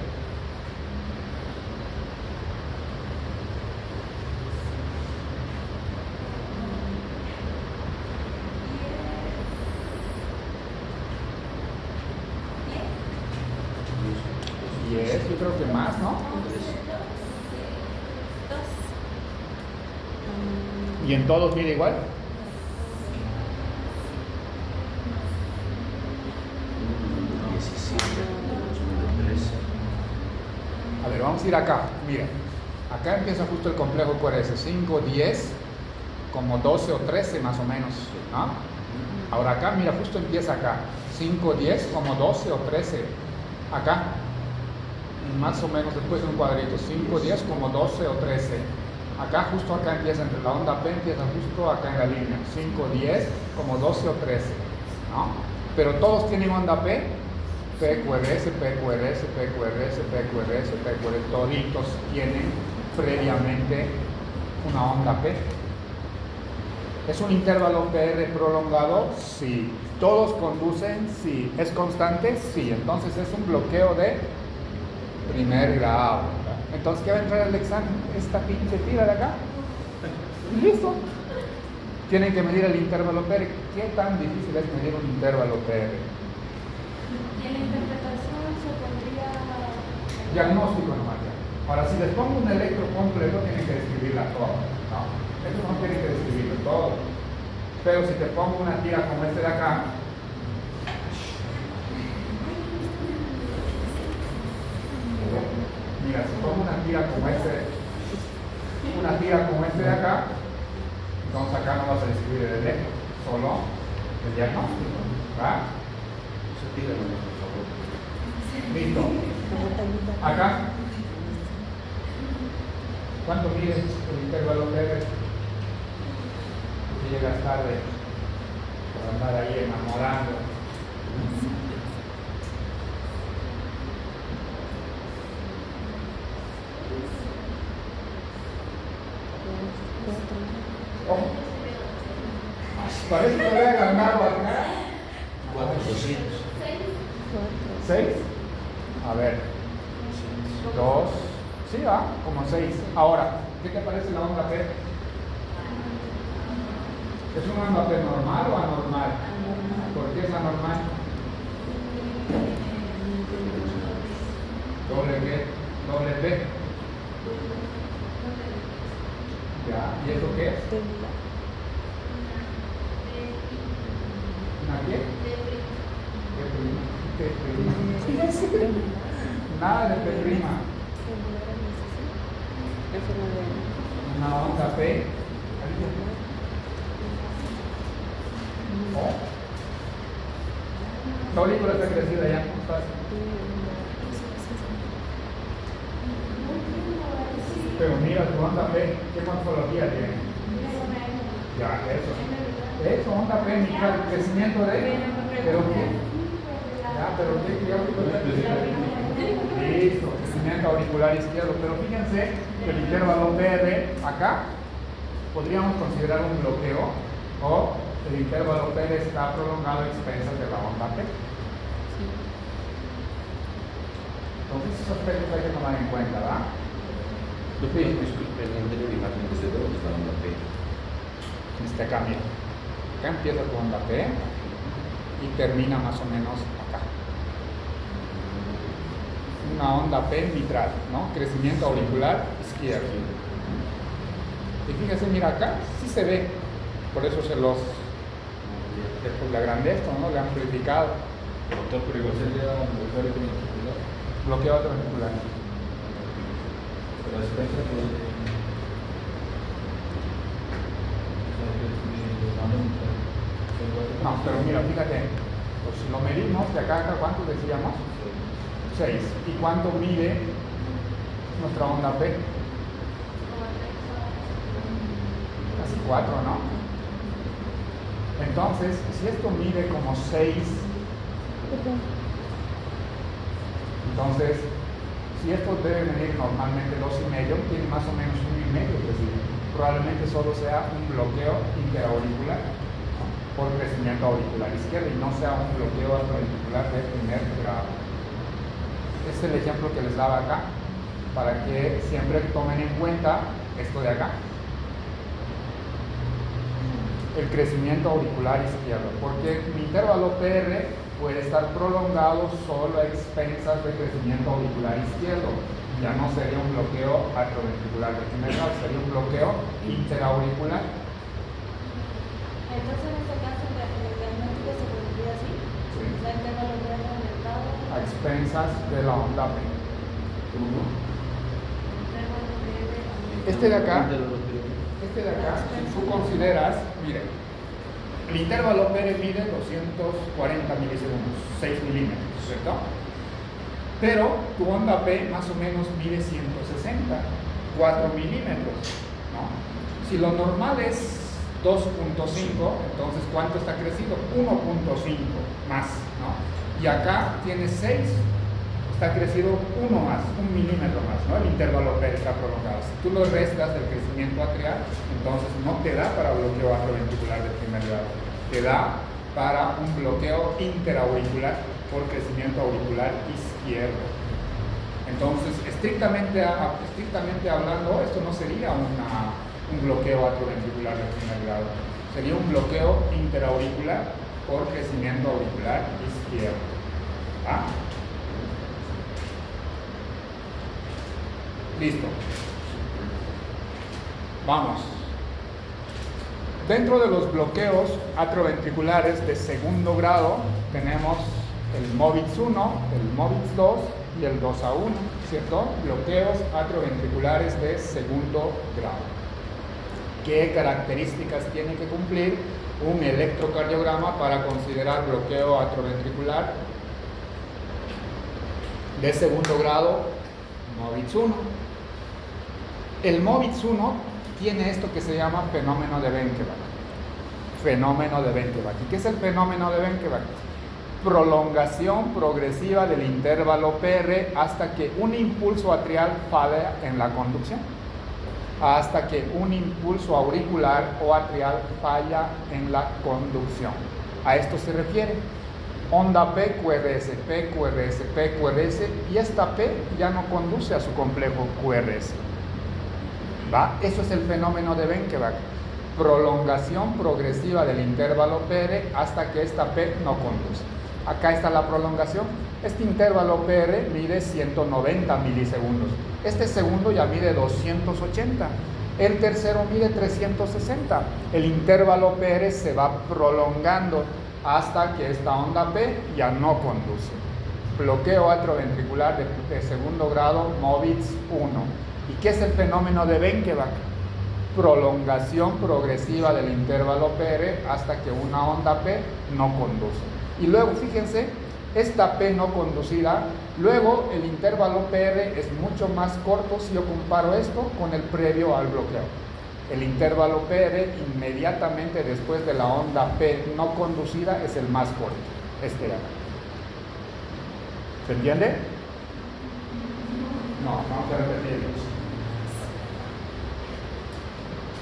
Yo creo que más, ¿no? ¿Y en todos mide igual? A ver, vamos a ir acá. Miren, acá empieza justo el complejo QRS. 5, 10, como 12 o 13 más o menos, ¿no? Ahora acá, mira, justo empieza acá. 5, 10, como 12 o 13. Acá. Más o menos después de un cuadrito, 5, 10, como 12 o 13. Acá, justo acá empieza, entre la onda P empieza justo acá en la línea. 5, 10, como 12 o 13, ¿no? Pero todos tienen onda P, PQRS, PQRS, PQRS, PQRS, PQRS, toditos tienen previamente una onda P. ¿Es un intervalo PR prolongado? Sí. ¿Todos conducen? Sí. ¿Es constante? Sí. Entonces es un bloqueo de primer grado. Entonces, ¿qué va a entrar al examen? Esta pinche tira de acá. Y listo. Tienen que medir el intervalo PR. ¿Qué tan difícil es medir un intervalo PR? Y en la interpretación se pondría... Diagnóstico nomás. Ahora, si les pongo un electro completo, tienen que describirla toda, ¿no? Eso no tienen que describirlo todo. Pero si te pongo una tira como este de acá, mira, si pongo una tira como este de acá, entonces acá no vas a describir el electro, solo el diagnóstico, ¿va? Listo. Acá, ¿cuánto mide el intervalo PR? Si llegas tarde por andar ahí enamorando. Oh. Parece que había ganado acá. 400. 6. A ver. 2. Sí, va, como 6. Ahora, ¿qué te parece la onda P? ¿Es una onda P normal o anormal? ¿Por qué es anormal? Doble P. Ya, ¿y eso qué es? ¿Una qué? P'. Nada de P'. Una onda P. ¿Oh? La aurícula está crecida ya, ¿cómo estás? Pero mira tu onda P, ¿qué morfología tiene? Ya, eso, onda P, mitral, crecimiento de... ¿Pero qué? Ya, pero ¿qué aurícula está crecida? Listo, crecimiento auricular izquierdo, pero fíjense que el intervalo PR acá podríamos considerar un bloqueo o el intervalo PR está prolongado a expensas de la onda P. Entonces esos aspectos hay que tomar en cuenta, ¿verdad? En la anterior imagen que se ve donde está la onda P. Este acá, mira. Acá empieza tu onda P y termina más o menos acá. Una onda P mitral, ¿no? Crecimiento auricular izquierdo. Y fíjense, mira acá, sí se ve. Por eso se los le agrandé esto, ¿no? Le han amplificado. Doctor, pero igual sería bloqueo auricular. Bloqueo auricular. Pero expensa no, pero mira, fíjate, pues si lo medimos de acá a acá, ¿cuánto decíamos? 6. ¿Y cuánto mide nuestra onda P? Casi 4, ¿no? Entonces, si esto mide como 6, entonces, si esto debe medir normalmente 2,5, tiene más o menos 1,5, es decir, probablemente solo sea un bloqueo interauricular, ¿no? Por crecimiento auricular izquierdo y no sea un bloqueo auricular de primer grado. Este es el ejemplo que les daba acá, para que siempre tomen en cuenta esto de acá. El crecimiento auricular izquierdo, porque mi intervalo PR puede estar prolongado solo a expensas de crecimiento auricular izquierdo. Ya no sería un bloqueo atrioventricular de primer grado, sería un bloqueo interauricular. Entonces, en este caso, el diagnóstico se pondría así. Sí. La intervalo PR aumentado. A expensas de la onda P. Este de acá, si tú consideras, mire, el intervalo PR mide 240 milisegundos, 6 milímetros, ¿cierto? Pero tu onda P más o menos mide 160, 4 milímetros, ¿no? Si lo normal es 2.5, entonces ¿cuánto está crecido? 1.5 más, ¿no? Y acá tiene 6, está crecido 1 más, 1 milímetro más, ¿no? El intervalo P está prolongado. Si tú lo restas del crecimiento atrial, entonces no te da para bloqueo atrioventricular de primer grado, te da para un bloqueo interauricular por crecimiento auricular izquierdo. Entonces, estrictamente hablando, esto no sería un bloqueo atrioventricular de primer grado, sería un bloqueo interauricular por crecimiento auricular izquierdo. ¿Ah? Listo. Vamos. Dentro de los bloqueos atrioventriculares de segundo grado tenemos el MOVITS 1, el MOVITS 2 y el 2A1, ¿cierto? Bloqueos atrioventriculares de segundo grado. ¿Qué características tiene que cumplir un electrocardiograma para considerar bloqueo atrioventricular de segundo grado? MOVITS 1. El MOVITS 1 tiene esto que se llama fenómeno de Benkevac. Fenómeno de Benkevac. ¿Y qué es el fenómeno de Benkevac? Prolongación progresiva del intervalo PR hasta que un impulso atrial falla en la conducción. Hasta que un impulso auricular o atrial falla en la conducción. A esto se refiere. Onda P, QRS, P, QRS, P, QRS, y esta P ya no conduce a su complejo QRS. ¿Va? Eso es el fenómeno de Benkevac. Prolongación progresiva del intervalo PR hasta que esta P no conduce. Acá está la prolongación. Este intervalo PR mide 190 milisegundos. Este segundo ya mide 280. El tercero mide 360. El intervalo PR se va prolongando hasta que esta onda P ya no conduce. Bloqueo atrioventricular de segundo grado, MOVITS 1. ¿Y qué es el fenómeno de Benkevac? Prolongación progresiva del intervalo PR hasta que una onda P no conduce. Y luego, fíjense, esta P no conducida, luego el intervalo PR es mucho más corto si yo comparo esto con el previo al bloqueo. El intervalo PR inmediatamente después de la onda P no conducida es el más corto, este de acá. ¿Se entiende? No, vamos a repetirlo.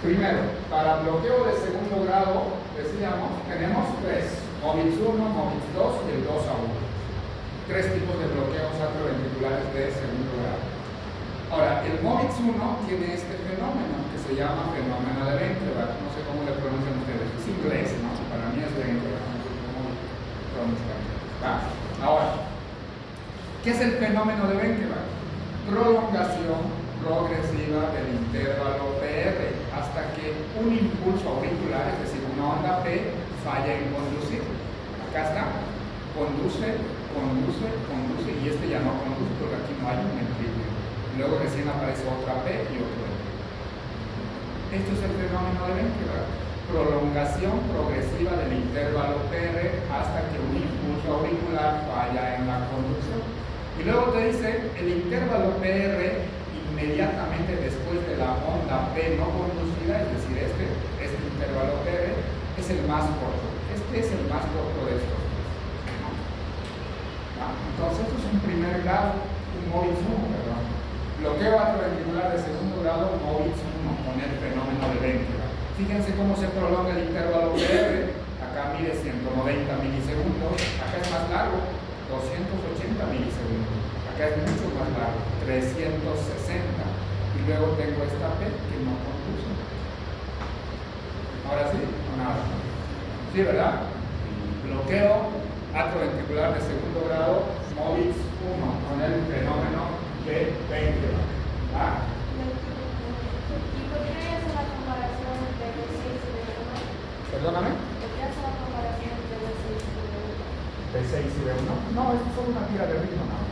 Primero, para bloqueo de segundo grado, decíamos, tenemos 3. MOVITS 1, MOVITS 2 y el 2A1. 3 tipos de bloqueos atrioventriculares de segundo grado. Ahora, el MOVITS 1 tiene este fenómeno que se llama fenómeno de Benkevac. No sé cómo le pronuncian ustedes. Es inglés, ¿no? Para mí es Benkevac. No sé cómo pronuncian. Ahora, ¿qué es el fenómeno de Benkevac? Prolongación progresiva del intervalo PR hasta que un impulso auricular, es decir, una onda P, falla en conducir. Acá está, conduce, y este ya no conduce porque aquí no hay un ventriculo. Luego recién aparece otra P y otro P. Esto es el fenómeno de Benkevac. Prolongación progresiva del intervalo PR hasta que un impulso auricular falla en la conducción. Y luego te dice, el intervalo PR inmediatamente después de la onda P no conducida, es decir, este intervalo PR, es el más corto. Este es el más corto de estos. Entonces, esto es un primer grado, un MOVITS 1, perdón. Bloqueo atrioventricular de segundo grado, MOVITS 1, con el fenómeno de Benkevac. Fíjense cómo se prolonga el intervalo PR. Acá mide 190 milisegundos, acá es más largo, 280 milisegundos. Acá es mucho más largo, 360. Y luego tengo esta P que no conduce. Ahora sí, o nada. Sí, ¿verdad? Bloqueo atrioventricular de segundo grado, MOVITS 1, con el fenómeno de Benkevac. ¿Ah? ¿Y por qué hace la comparación entre V6 y V1? ¿Perdóname? ¿Por qué hace la comparación entre V6 y V1? V6 y V1. No, esto es solo una tira de ritmo, no.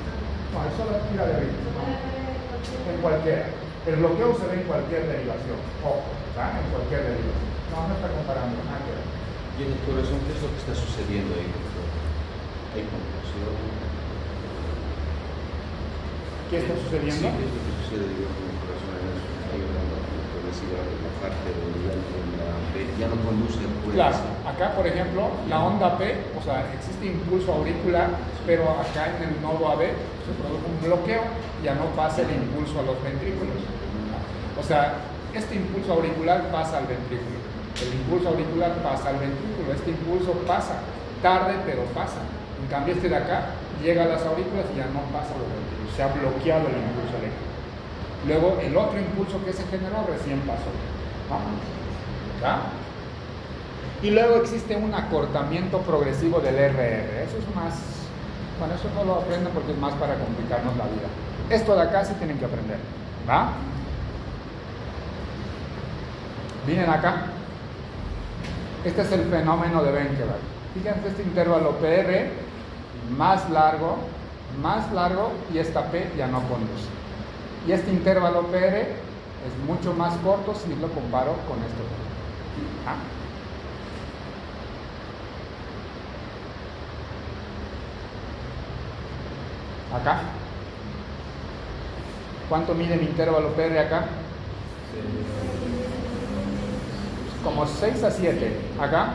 No, es solo tira de ritmo. ¿No? En cualquiera. El bloqueo se ve en cualquier derivación. Ojo, ¿verdad? En cualquier derivación. No, no está comparando nada que ver. Y en el corazón, ¿qué es lo que está sucediendo ahí? ¿Hay confusión? ¿Qué está sucediendo? Sí, ¿qué es lo que sucede en el corazón? Hay una progresiva de la parte de la P, ya no conduce pues. Claro, acá por ejemplo, la onda P, o sea, existe impulso auricular, pero acá en el nodo AB se produce un bloqueo, ya no pasa el impulso a los ventrículos. O sea, este impulso auricular pasa al ventrículo, el impulso auricular pasa al ventrículo, este impulso pasa, tarde pero pasa. En cambio este de acá llega a las aurículas y ya no pasa a los ventrículos, se ha bloqueado el impulso eléctrico. Luego el otro impulso que se generó recién pasó, ¿no? ¿Ya? Y luego existe un acortamiento progresivo del RR. Eso es más, bueno, eso no lo aprenden porque es más para complicarnos la vida. Esto de acá sí tienen que aprender, ¿va? Vienen acá. Este es el fenómeno de Benkeberg. Fíjense este intervalo PR más largo y esta P ya no conduce. Y este intervalo PR es mucho más corto si lo comparo con este. ¿Ah? Acá. ¿Cuánto mide el intervalo PR acá? Como 6 a 7. Acá.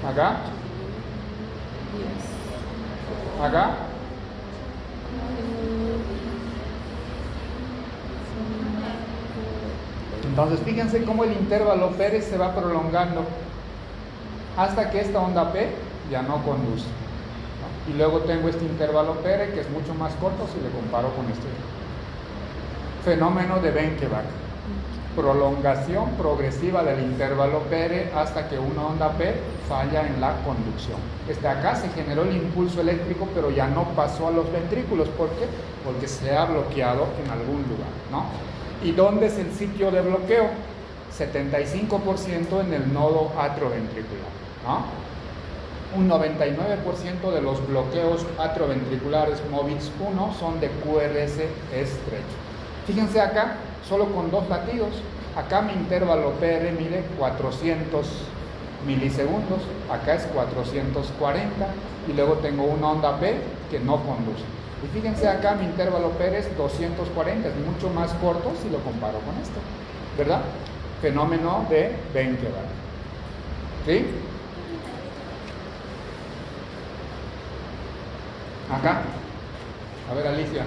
Acá. Acá. Entonces fíjense cómo el intervalo PR se va prolongando hasta que esta onda P ya no conduce. Y luego tengo este intervalo PR que es mucho más corto si le comparo con este. Fenómeno de Benkeberg. Prolongación progresiva del intervalo PR hasta que una onda P falla en la conducción. Acá se generó el impulso eléctrico, pero ya no pasó a los ventrículos. ¿Por qué? Porque se ha bloqueado en algún lugar, ¿no? ¿Y dónde es el sitio de bloqueo? 75% en el nodo atrioventricular, ¿no? Un 99% de los bloqueos atrioventriculares MOVIX 1 son de QRS estrecho. Fíjense acá, solo con 2 latidos. Acá mi intervalo PR mide 400 milisegundos, acá es 440 y luego tengo una onda P que no conduce. Y fíjense acá mi intervalo PR es 240, es mucho más corto si lo comparo con esto, ¿verdad? Fenómeno de Benkeberg. ¿Sí? Acá. A ver, Alicia.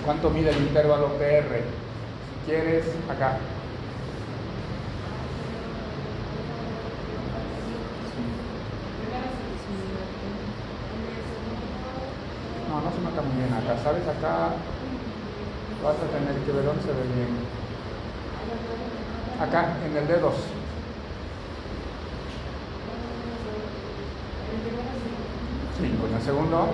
¿Cuánto mide el intervalo PR? Si quieres, acá. No se nota muy bien acá, ¿sabes? Acá vas a tener que ver dónde se ve bien. Acá, en el D2. Sí, con el segundo.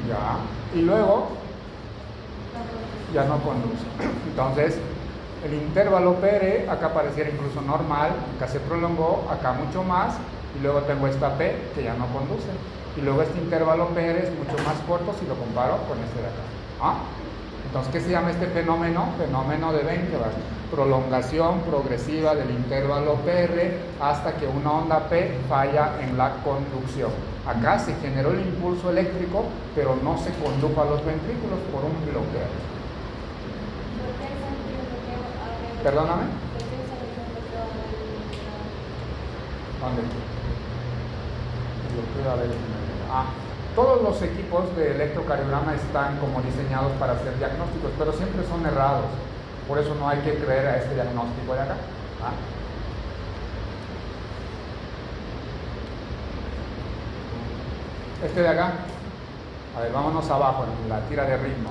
Ya, y luego ya no conduce. Entonces, el intervalo PR acá pareciera incluso normal, acá se prolongó, acá mucho más, y luego tengo esta P que ya no conduce. Y luego este intervalo PR es mucho más corto si lo comparo con este de acá. ¿Ah? Entonces, ¿qué se llama este fenómeno? Fenómeno de Benkeberg. Prolongación progresiva del intervalo PR hasta que una onda P falla en la conducción. Acá se generó el impulso eléctrico, pero no se condujo a los ventrículos por un bloqueo. ¿Perdóname? ¿Dónde? Bloqueo, a ver. Todos los equipos de electrocardiograma están como diseñados para hacer diagnósticos, pero siempre son errados. Por eso no hay que creer a este diagnóstico de acá. Este de acá. A ver, vámonos abajo en la tira de ritmo.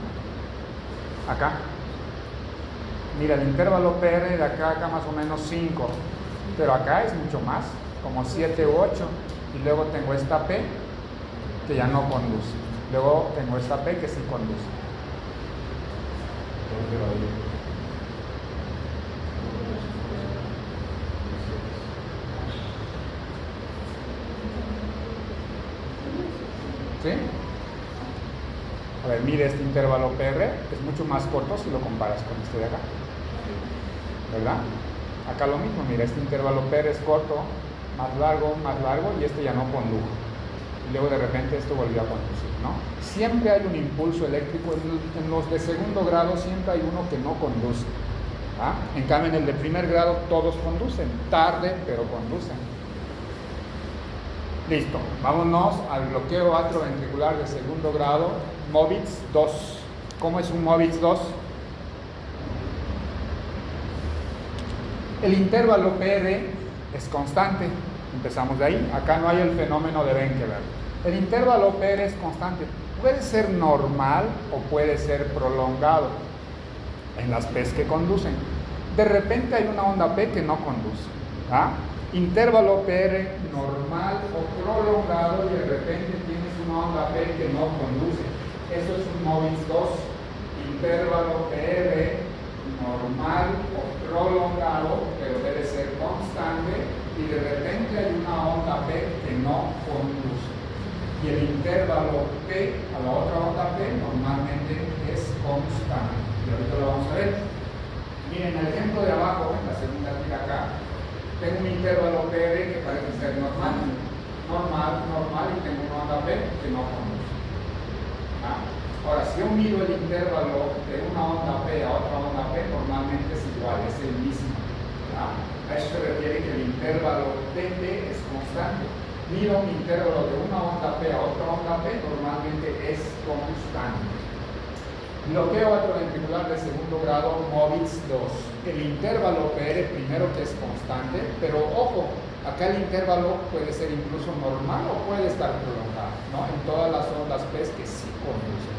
Acá. Mira, el intervalo PR de acá más o menos 5. Pero acá es mucho más, como 7 u 8. Y luego tengo esta P que ya no conduce. Luego tengo esta P que sí conduce. ¿Sí? A ver, mide este intervalo PR, es mucho más corto si lo comparas con este de acá, ¿verdad? Acá lo mismo, mira, este intervalo PR es corto, más largo, y este ya no condujo. Y luego de repente esto volvió a conducir, ¿no? Siempre hay un impulso eléctrico, en los de segundo grado siempre hay uno que no conduce. ¿Ah? En cambio, en el de primer grado todos conducen, tarde, pero conducen. Listo, vámonos al bloqueo atrioventricular de segundo grado, MOVITS 2. ¿Cómo es un MOVITS 2? El intervalo PR es constante, empezamos de ahí, acá no hay el fenómeno de Benkeler. El intervalo PR es constante, puede ser normal o puede ser prolongado en las P's que conducen. De repente hay una onda P que no conduce. ¿Ah? Intervalo PR normal o prolongado y de repente tienes una onda P que no conduce. Eso es un MOVITS 2. Intervalo PR normal o prolongado, pero debe ser constante y de repente hay una onda P que no conduce. Y el intervalo P a la otra onda P normalmente es constante. Y ahorita lo vamos a ver. Miren, el ejemplo de abajo, en la segunda tira acá, tengo un intervalo PR que parece ser normal, y tengo una onda P que no conduce. ¿Ah? Ahora, si yo mido el intervalo de una onda P a otra onda P, normalmente es igual, es el mismo. ¿Ah? A eso se refiere que el intervalo TP es constante. Mido un intervalo de una onda P a otra onda P, normalmente es constante. Bloqueo atrioventricular de segundo grado, MOVITS 2. El intervalo PR primero que es constante, pero ojo, acá el intervalo puede ser incluso normal o puede estar prolongado, ¿no? En todas las ondas P que sí conducen.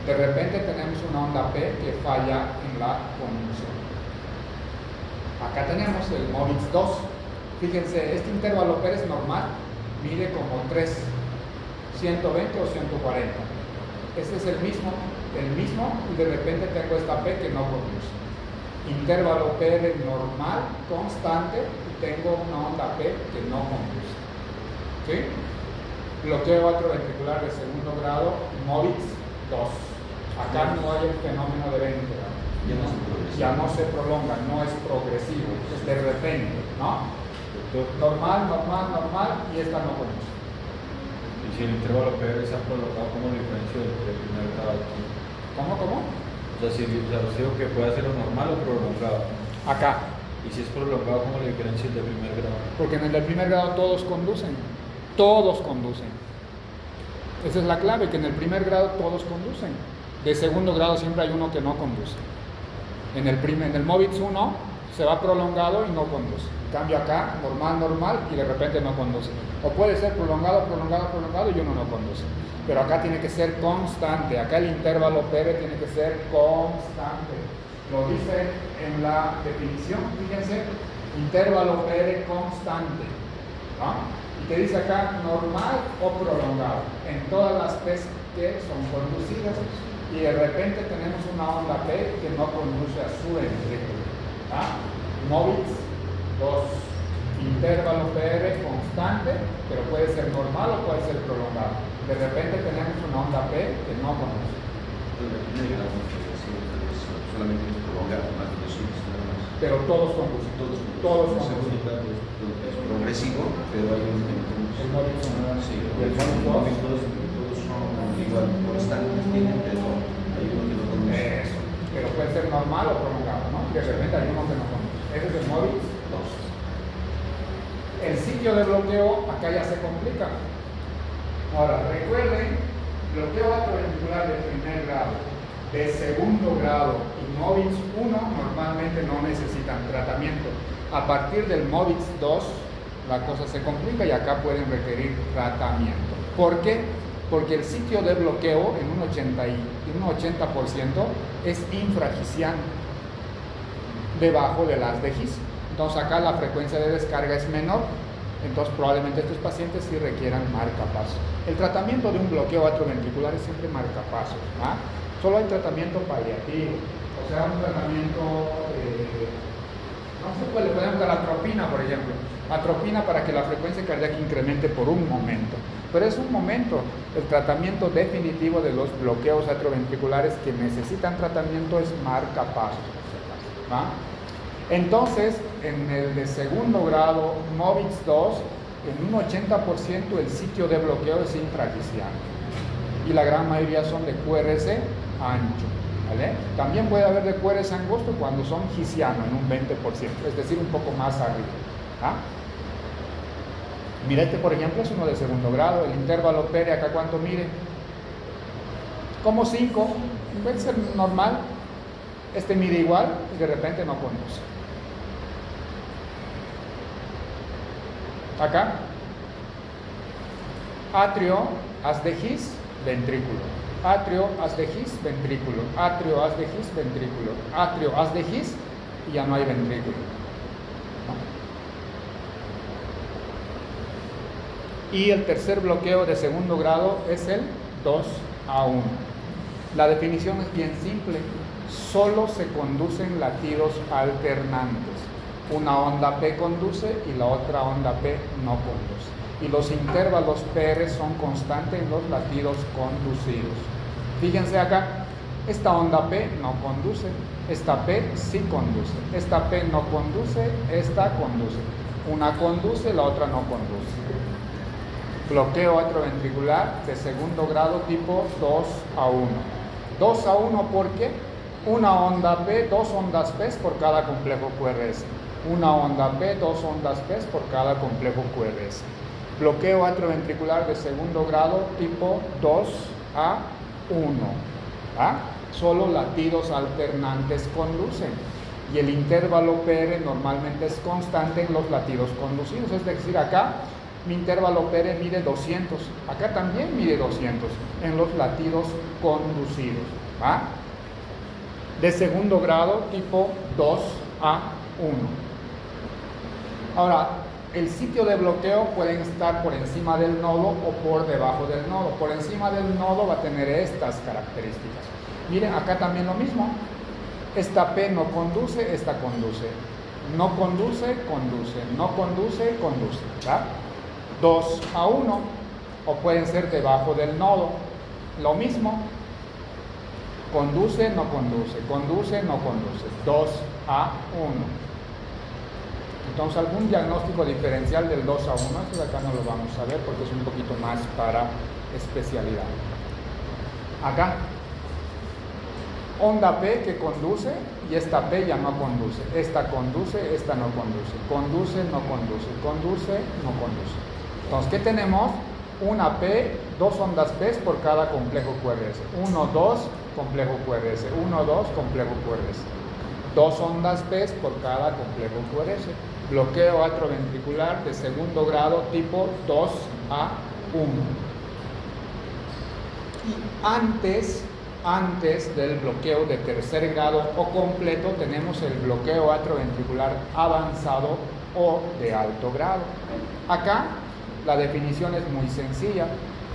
De repente tenemos una onda P que falla en la conducción. Acá tenemos el MOVITS 2. Fíjense, este intervalo P es normal, mide como 3, 120 o 140. Este es el mismo, y de repente tengo esta P que no conduce. Intervalo PR normal, constante, y tengo una onda P que no conduce. ¿Sí? Bloqueo atrioventricular de segundo grado, MOVITS 2. Acá no hay el fenómeno de Benkeler. Ya no se prolonga, no es progresivo, es de repente, ¿no? Normal, y esta no conduce. Y si el intervalo PR se ha prolongado, ¿cómo diferencia del primer grado? ¿Cómo? O sea, si digo que puede ser normal o prolongado. Acá. Y si es prolongado, ¿cómo la diferencia del primer grado? Porque en el del primer grado todos conducen. Todos conducen. Esa es la clave, que en el primer grado todos conducen. De segundo grado siempre hay uno que no conduce. En el MOVITS 1 se va prolongado y no conduce. En cambio acá, normal, y de repente no conduce. O puede ser prolongado y uno no conduce. Pero acá tiene que ser constante. Acá el intervalo PR tiene que ser constante. Lo dice en la definición, fíjense, intervalo PR constante. ¿No? Y te dice acá normal o prolongado. En todas las P's que son conducidas. Y de repente tenemos una onda P que no conduce a su ventrículo. MOVITS 2. Intervalo PR constante, pero puede ser normal o puede ser prolongado. De repente tenemos una onda P que no conduce. Solamente es prolongado, más de 200. Pero todos conducen. Todos conducen. Es progresivo, pero hay un El MOVITS 1. sí, el MOVITS 2. todos son igual constantes, tienen, pero hay uno que no conduce. Eso. Pero puede ser normal o prolongado, ¿no? De repente hay uno que no conduce. Ese es el MOVITS 2. El sitio de bloqueo acá ya se complica. Ahora, recuerden, bloqueo atrioventricular de primer grado, de segundo grado y MOVITS 1 normalmente no necesitan tratamiento. A partir del MOVITS 2 la cosa se complica y acá pueden requerir tratamiento. ¿Por qué? Porque el sitio de bloqueo en un 80% es infragisiano, debajo del haz de His. Entonces acá la frecuencia de descarga es menor, entonces probablemente estos pacientes sí requieran marcapasos. El tratamiento de un bloqueo atrioventricular es siempre marcapasos. Solo hay tratamiento paliativo, o sea, un tratamiento, no se puede, le ponemos galatropina, por ejemplo. Atropina para que la frecuencia cardíaca incremente por un momento. Pero es un momento. El tratamiento definitivo de los bloqueos atrioventriculares que necesitan tratamiento es marcapasos. ¿Va? Entonces, en el de segundo grado, MOVITS 2, en un 80% el sitio de bloqueo es infragiciano. Y la gran mayoría son de QRS ancho. ¿Vale? También puede haber de QRS angosto cuando son giciano en un 20%, es decir, un poco más arriba. ¿Ah? Mira, este por ejemplo es uno de segundo grado, el intervalo PERE acá cuánto mide, como 5, puede ser normal, este mide igual y de repente no conduce. Acá, atrio, haz de His, ventrículo, atrio, haz de His, ventrículo, atrio, haz de His, ventrículo, atrio, haz de His y ya no hay ventrículo. Y el tercer bloqueo de segundo grado es el 2-1. La definición es bien simple. Solo se conducen latidos alternantes. Una onda P conduce y la otra onda P no conduce. Y los intervalos PR son constantes en los latidos conducidos. Fíjense acá, esta onda P no conduce, esta P sí conduce. Esta P no conduce, esta conduce. Una conduce, la otra no conduce. Bloqueo atrioventricular de segundo grado tipo 2-1. 2-1 porque una onda P, dos ondas P por cada complejo QRS. Una onda P, dos ondas P por cada complejo QRS. Bloqueo atrioventricular de segundo grado tipo 2-1. ¿Ah? Solo latidos alternantes conducen. Y el intervalo PR normalmente es constante en los latidos conducidos. Es decir, acá mi intervalo PR mide 200, acá también mide 200 en los latidos conducidos. ¿Va? De segundo grado tipo 2-1. Ahora, el sitio de bloqueo pueden estar por encima del nodo o por debajo del nodo. Por encima del nodo va a tener estas características. Miren, acá también lo mismo. Esta P no conduce, esta conduce. No conduce, conduce. No conduce, conduce. ¿Va? 2-1, o pueden ser debajo del nodo. Lo mismo, conduce, no conduce, conduce, no conduce. 2-1. Entonces, algún diagnóstico diferencial del 2-1, esto de acá no lo vamos a ver porque es un poquito más para especialidad. Acá, onda P que conduce y esta P ya no conduce. Esta conduce, esta no conduce. Conduce, no conduce. Conduce, no conduce. Entonces, ¿qué tenemos? Una P, dos ondas P por cada complejo QRS. 1, 2, complejo QRS. 1, 2, complejo QRS. Dos ondas P por cada complejo QRS. Bloqueo atrioventricular de segundo grado tipo 2-1. Y antes del bloqueo de tercer grado o completo tenemos el bloqueo atrioventricular avanzado o de alto grado. Acá la definición es muy sencilla.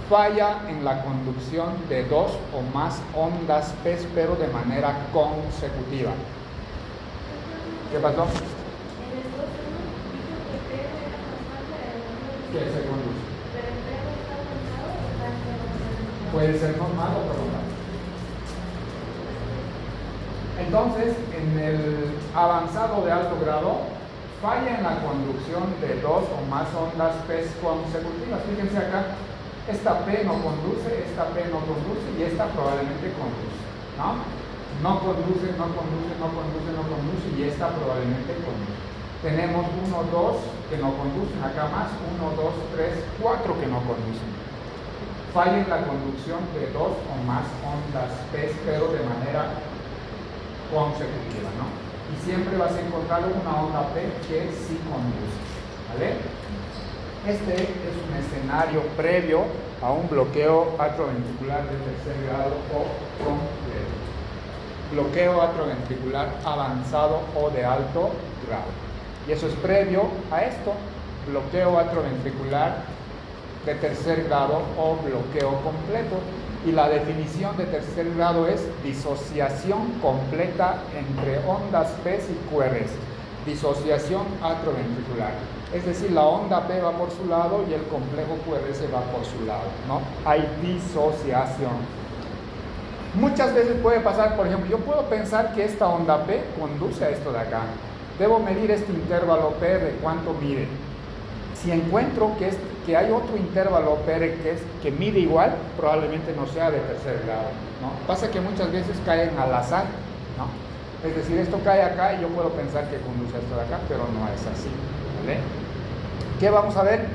Falla en la conducción de dos o más ondas P, pero de manera consecutiva. ¿Qué pasó? ¿Qué se conduce? Puede ser normal o prolongado. Entonces, en el avanzado de alto grado, falla en la conducción de dos o más ondas P consecutivas. Fíjense acá, esta P no conduce, esta P no conduce y esta probablemente conduce, ¿no? No conduce, no conduce, no conduce, no conduce y esta probablemente conduce. Tenemos 1, 2 que no conducen, acá más, 1, 2, 3, 4 que no conducen. Falla en la conducción de dos o más ondas P, pero de manera consecutiva, ¿no? Y siempre vas a encontrar una onda P que sí conduce, ¿vale? Este es un escenario previo a un bloqueo atrioventricular de tercer grado o completo. Bloqueo atrioventricular avanzado o de alto grado. Y eso es previo a esto, bloqueo atrioventricular de tercer grado o bloqueo completo. Y la definición de tercer grado es disociación completa entre ondas P y QRS. disociación atrioventricular. Es decir, la onda P va por su lado y el complejo QRS va por su lado, ¿no? Hay disociación. Muchas veces puede pasar, por ejemplo, yo puedo pensar que esta onda P conduce a esto de acá. Debo medir este intervalo PR, ¿cuánto mide? Si encuentro que hay otro intervalo PR que mide igual, probablemente no sea de tercer grado, ¿no? Pasa que muchas veces caen al azar, ¿no? Es decir, esto cae acá y yo puedo pensar que conduce a esto de acá, pero no es así, ¿vale? ¿Qué vamos a ver?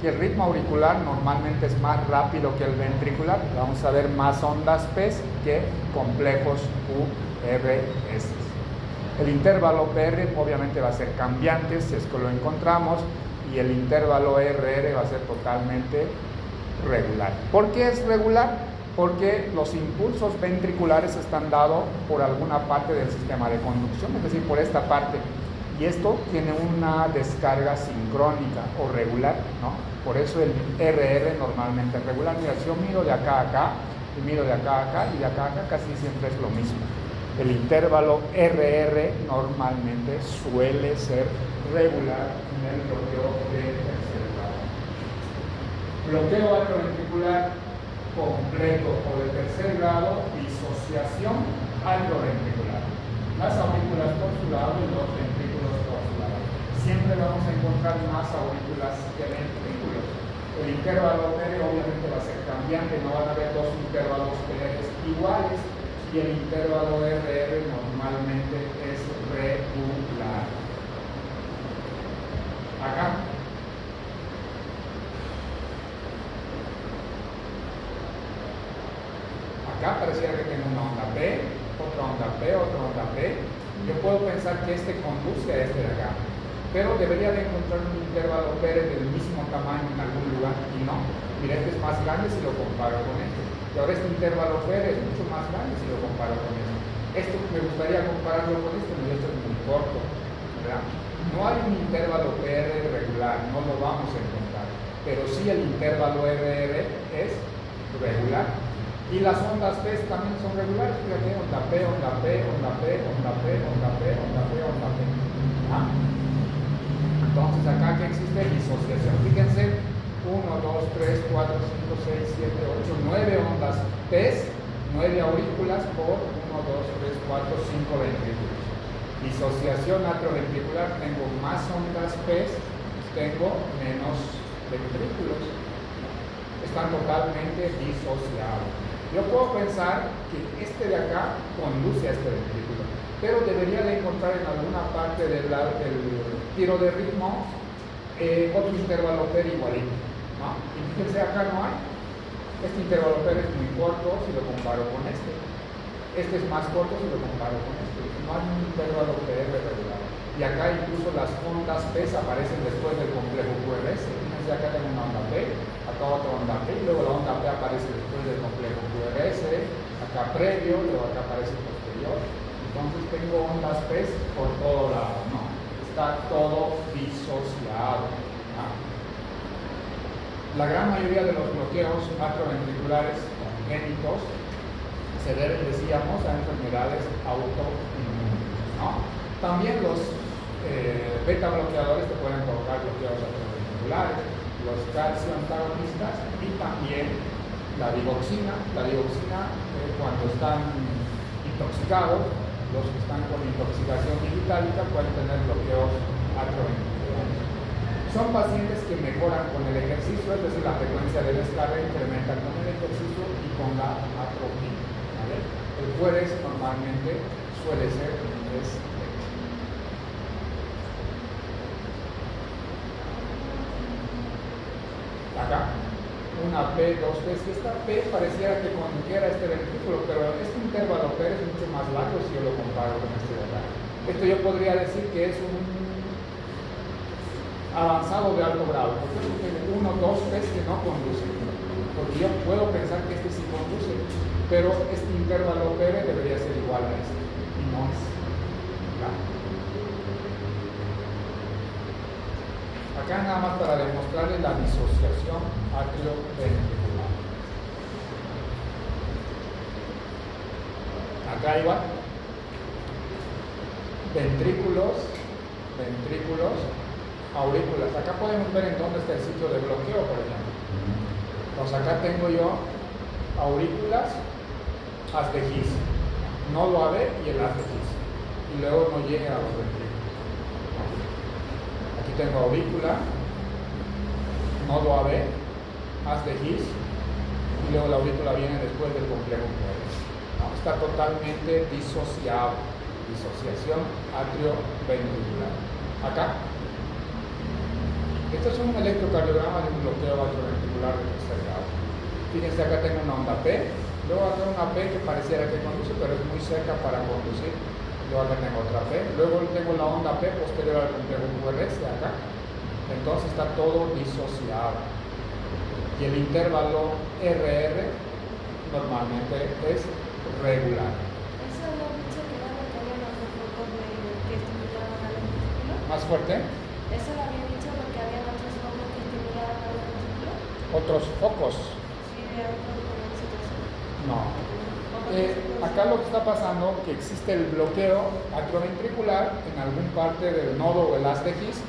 Que el ritmo auricular normalmente es más rápido que el ventricular. Vamos a ver más ondas P que complejos QRS. El intervalo PR obviamente va a ser cambiante si es que lo encontramos, y el intervalo RR va a ser totalmente regular. ¿Por qué es regular? Porque los impulsos ventriculares están dados por alguna parte del sistema de conducción, es decir, por esta parte. Y esto tiene una descarga sincrónica o regular, ¿no? Por eso el RR normalmente es regular. Mira, si yo miro de acá a acá, y miro de acá a acá, y de acá a acá, casi siempre es lo mismo. El intervalo RR normalmente suele ser regular en el bloqueo de tercer grado. Bloqueo atrioventricular completo o de tercer grado, disociación atrioventricular. Las aurículas por su lado y los ventrículos por su lado. Siempre vamos a encontrar más aurículas que ventrículos. El intervalo PR obviamente va a ser cambiante, no van a haber dos intervalos PR iguales, y el intervalo RR normalmente es regular. Acá. Acá pareciera que tengo una onda P, otra onda P, otra onda P. Yo puedo pensar que este conduce a este de acá, pero debería de encontrar un intervalo PR del mismo tamaño en algún lugar, y no. Mira, este es más grande si lo comparo con este. Y ahora este intervalo PR es mucho más grande si lo comparo con este. Esto me gustaría compararlo con esto, pero esto es muy corto, ¿verdad? No hay un intervalo PR regular, no lo vamos a encontrar, pero sí el intervalo RR es regular. Y las ondas P también son regulares. Fíjate, onda P, onda P, onda P, onda P, onda P, onda P, onda P. ¿Ah? Entonces acá que existe disociación. Fíjense, 1, 2, 3, 4, 5, 6, 7, 8, 9 ondas P, 9 aurículas por 1, 2, 3, 4, 5 ventrículos. Disociación atrioventricular, tengo más ondas P, tengo menos ventrículos. Están totalmente disociados. Yo puedo pensar que este de acá conduce a este ventrículo, pero debería de encontrar en alguna parte del tiro de ritmo otro intervalo PR igualito, ¿no? Y fíjense, acá no hay. Este intervalo PR es muy corto si lo comparo con este. Este es más corto si lo comparo con este. No hay un intervalo PR regular. Y acá incluso las ondas P aparecen después del complejo QRS. Fíjense, acá tengo una onda P, acá otra onda P, y luego la onda P aparece después del complejo QRS, acá previo, luego acá aparece posterior. Entonces tengo ondas P por todo lado, ¿no? Está todo disociado, ¿no? La gran mayoría de los bloqueos atrioventriculares congénitos se deben, decíamos, a enfermedades autoinmunes, ¿no? También los beta bloqueadores te pueden provocar bloqueos atrioventriculares, los calcio antagonistas y también la digoxina. La digoxina, cuando están intoxicados, los que están con intoxicación digitálica pueden tener bloqueos atrioventriculares. Son pacientes que mejoran con el ejercicio, es decir, la frecuencia de descarga incrementa con el ejercicio y con la atropina, ¿vale? El QRS normalmente suele ser acá, una P, dos P. Si esta P pareciera que condujera este ventrículo, pero este intervalo P es mucho más largo si yo lo comparo con este de acá. Esto yo podría decir que es un avanzado de alto grado, porque tiene 1, 2 P que no conducen, porque yo puedo pensar que este sí conduce, pero este intervalo P debería ser igual a este, y no es. Acá nada más para demostrarles la disociación atrioventricular. Acá igual. Ventrículos, ventrículos, aurículas. Acá podemos ver en dónde está el sitio de bloqueo, por ejemplo. Entonces acá tengo yo aurículas, haz de His, nodo AB y el haz de His. Y luego no llega a los ventrículos. Aquí tengo aurícula, nodo AB, haz de His, y luego la aurícula viene después del complejo QRS. No, está totalmente disociado. Disociación atrioventricular. Acá. Esto es un electrocardiograma de un bloqueo atrioventricular de tercer grado. Fíjense, acá tengo una onda P, luego acá una P que pareciera que conduce, pero es muy cerca para conducir. Luego acá tengo otra P, luego tengo la onda P posterior al complejo QRS acá. Entonces está todo disociado. Y el intervalo RR normalmente es regular. Eso lo he dicho que era porque había otros focos que estimulaban al ventrículo. ¿Más fuerte? Eso lo había dicho porque había otros focos que estimulaban al ventrículo. ¿Otros focos? Sí, de alguna situación. No. Acá lo que está pasando es que existe el bloqueo atrioventricular en algún parte del nodo o el haz de His,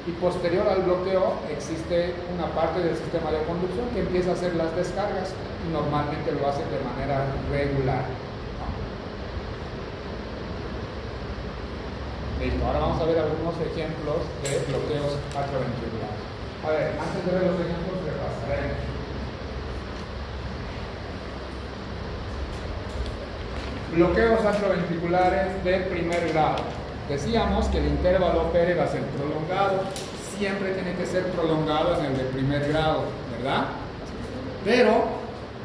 y posterior al bloqueo existe una parte del sistema de conducción que empieza a hacer las descargas y normalmente lo hace de manera regular. Listo, ahora vamos a ver algunos ejemplos de bloqueos atrioventriculares. A ver, antes de ver los ejemplos, repasaremos. Bloqueos atrioventriculares de primer grado. Decíamos que el intervalo Pérez va a ser prolongado, siempre tiene que ser prolongado en el de primer grado, ¿verdad? Pero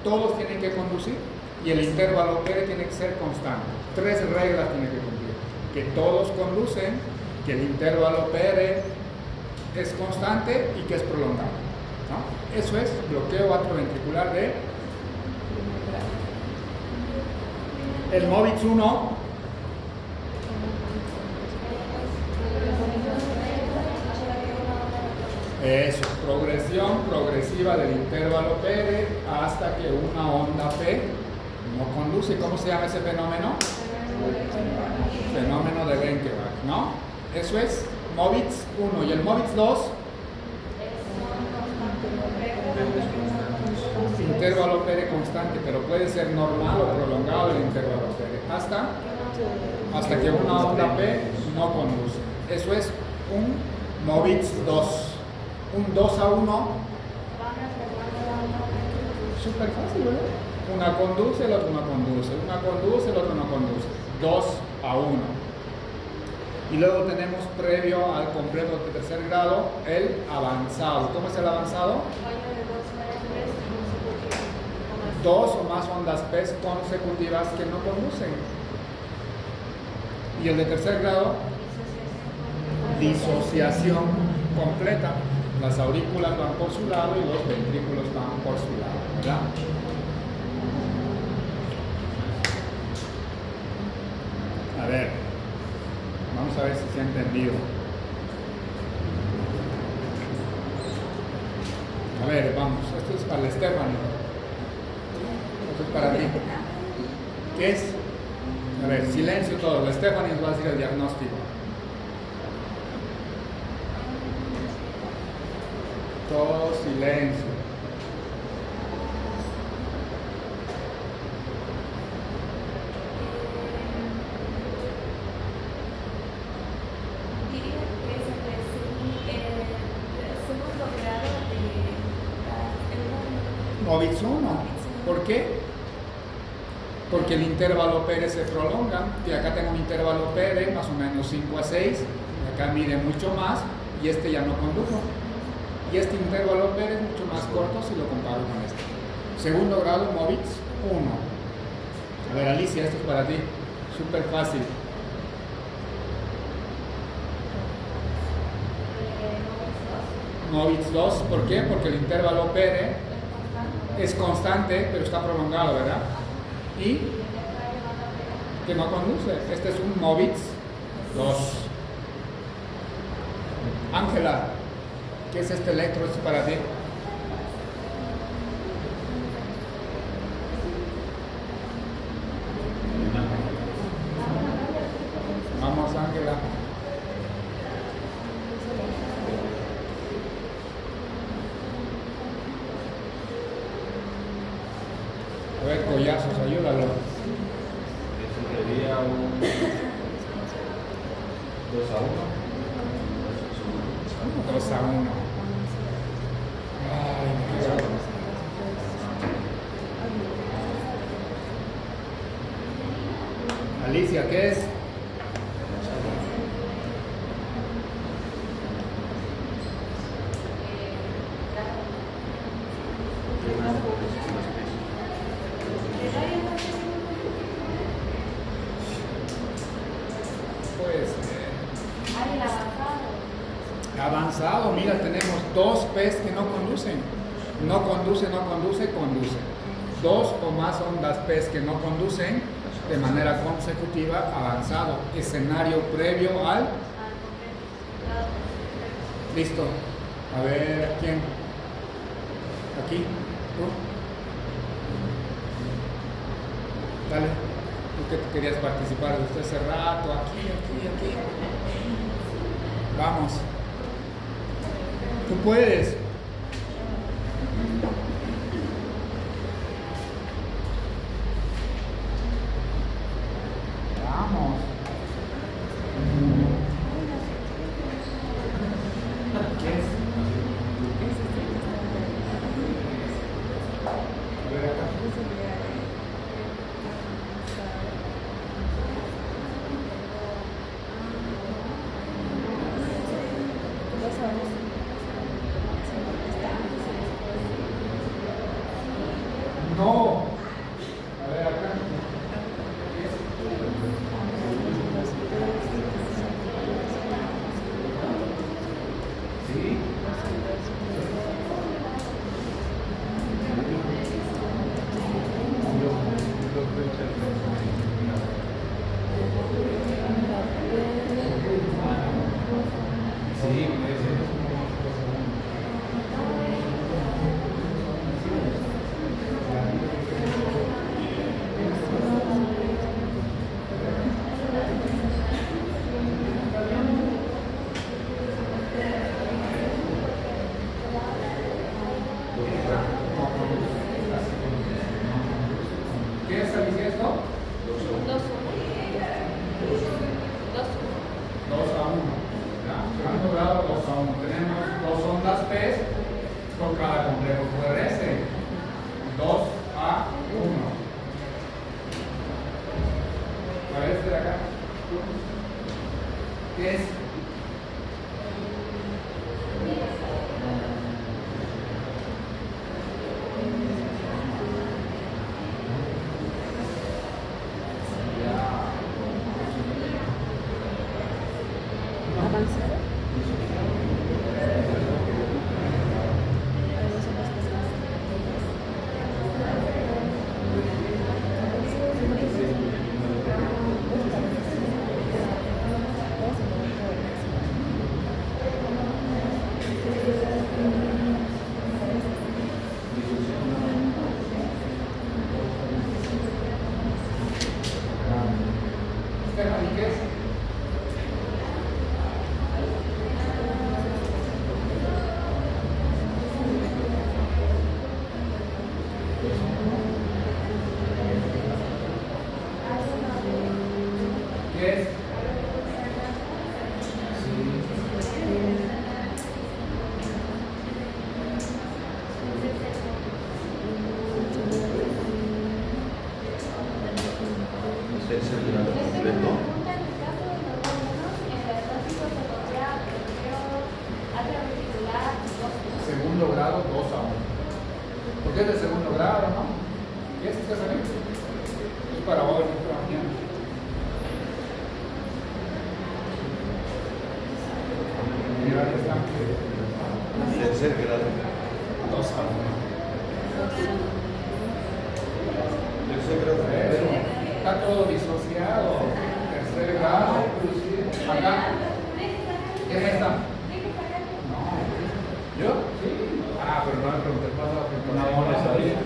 todos tienen que conducir y el intervalo Pérez tiene que ser constante. 3 reglas tiene que cumplir: que todos conducen, que el intervalo Pérez es constante y que es prolongado, ¿no? Eso es bloqueo atrioventricular de el MOVITS 1. Eso, progresión progresiva del intervalo Pérez hasta que una onda P no conduce. ¿Cómo se llama ese fenómeno? Fenómeno de Wenckebach, ¿no? Eso es MOVITS 1. ¿Y el MOVITS 2? Intervalo Pérez constante, pero puede ser normal o prolongado el intervalo Pérez hasta que una onda P no conduce. Eso es un MOVITS 2. Un 2 a 1. Súper fácil, ¿verdad? Una conduce, el otro no conduce. Una conduce, el otro no conduce. 2 a 1. Y luego tenemos, previo al complejo de tercer grado, el avanzado. ¿Cómo es el avanzado? 2 o más ondas P consecutivas que no conducen. Y el de tercer grado, disociación completa. Las aurículas van por su lado y los ventrículos van por su lado, ¿verdad? A ver, vamos a ver si se ha entendido. A ver, vamos, esto es para el Stephanie. Esto es para ti. ¿Qué es? A ver, silencio todo. El Stephanie nos va a decir el diagnóstico. Todo silencio. Diría que es el segundo grado de MOVITS 1. ¿Por qué? Porque el intervalo Pérez se prolonga. Y acá tengo un intervalo Pérez más o menos 5 a 6. Y acá mide mucho más y este ya no condujo. Y este intervalo Pérez es mucho más corto si lo comparo con este. Segundo grado, MOVITS 1. A ver, Alicia, esto es para ti. Súper fácil. MOVITS 2, ¿por qué? Porque el intervalo Pérez es constante, pero está prolongado, ¿verdad? Y que no conduce. Este es un MOVITS 2. Ángela, ¿qué es este electro? Esto es para ti. Vamos, Ángela. A ver, Collazos, ayúdalo. Eso sería un 2-1. 2-1. Ay, Dios. Alicia, ¿qué es? Avanzado, mira, tenemos 2 P's que no conducen. No conduce, conduce. 2 o más ondas P's que no conducen de manera consecutiva, avanzado. Escenario previo al... Listo. A ver, ¿quién? Aquí. ¿Tú? Dale. Tú que querías participar desde hace rato. Aquí. Vamos. Tú puedes. Vamos. ¿Qué es? A ver acá. No. A ver acá. ¿Sí? ¿Qué es, Alicia, esto? 2-1. 2-1. Segundo grado, 2-1. Tenemos 2 ondas P por cada complejo QRS. 2-1. A ver, este de acá. ¿Qué es? ¿Qué es? ¿Qué es? Segundo grado, 2-1. Porque es de segundo grado, ¿no? ¿Qué es este elemento? Es para hoy, no para mañana. Mira, ahí está. Tercer grado. 2-1. Tercer grado. Está todo disociado. Tercer grado. Acá. ¿Quién está? No. ¿Yo? Sí. Ah, pero no me pregunté el paso. No, no sabía.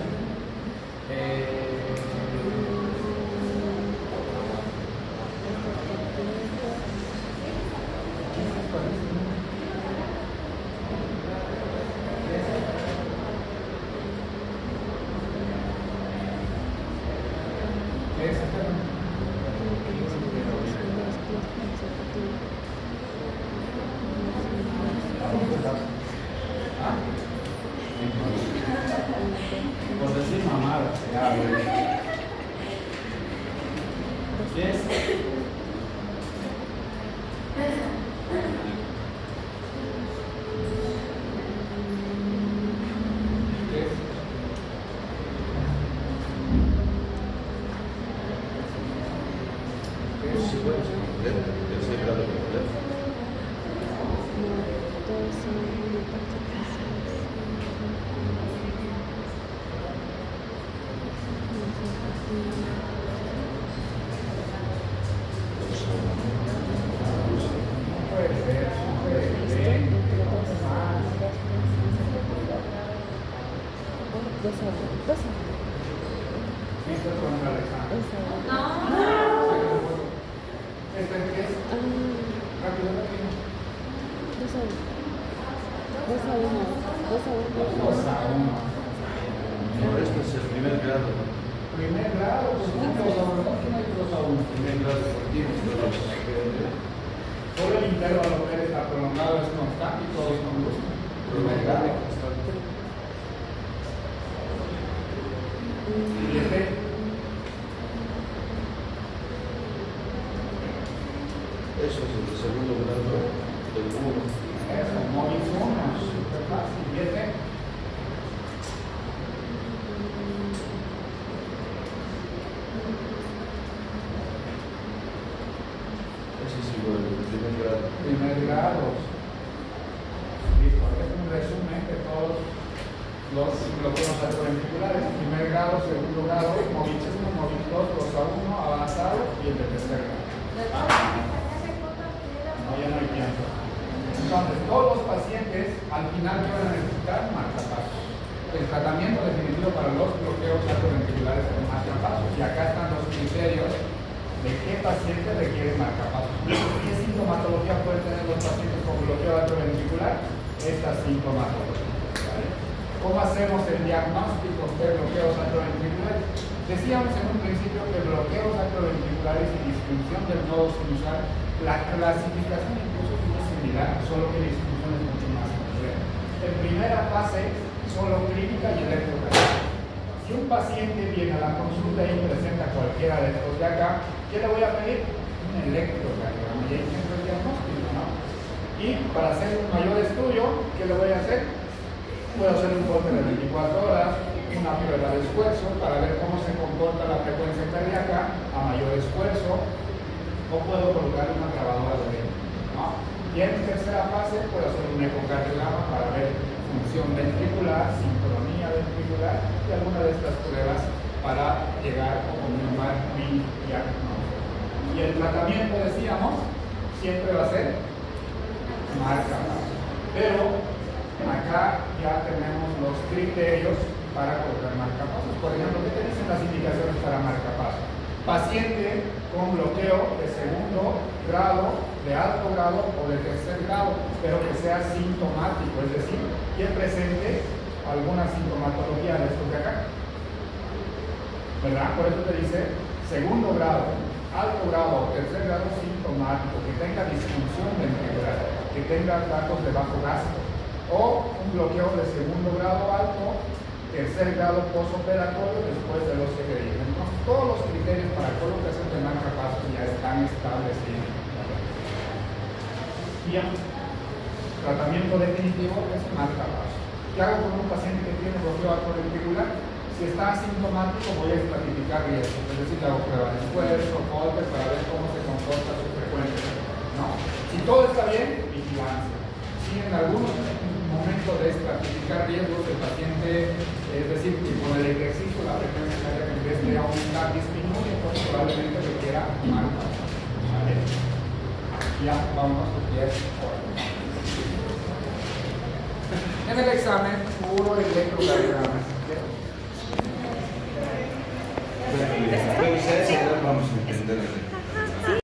nada, ya, yes. Tratamiento definitivo es marcapaso. ¿Qué hago con un paciente que tiene bloqueo atrioventricular? Si está asintomático voy a estratificar riesgos, es decir, hago prueba de esfuerzo, Holter, para ver cómo se comporta su frecuencia, ¿no? Si todo está bien, vigilancia. Si en algún momento de estratificar riesgos el paciente, es decir, que con el ejercicio la frecuencia cardíaca en vez de aumentar disminuye, pues probablemente requiera marcapaso, ¿vale? Ya vamos a estudiar ahora. En el examen, puro electrocardiograma.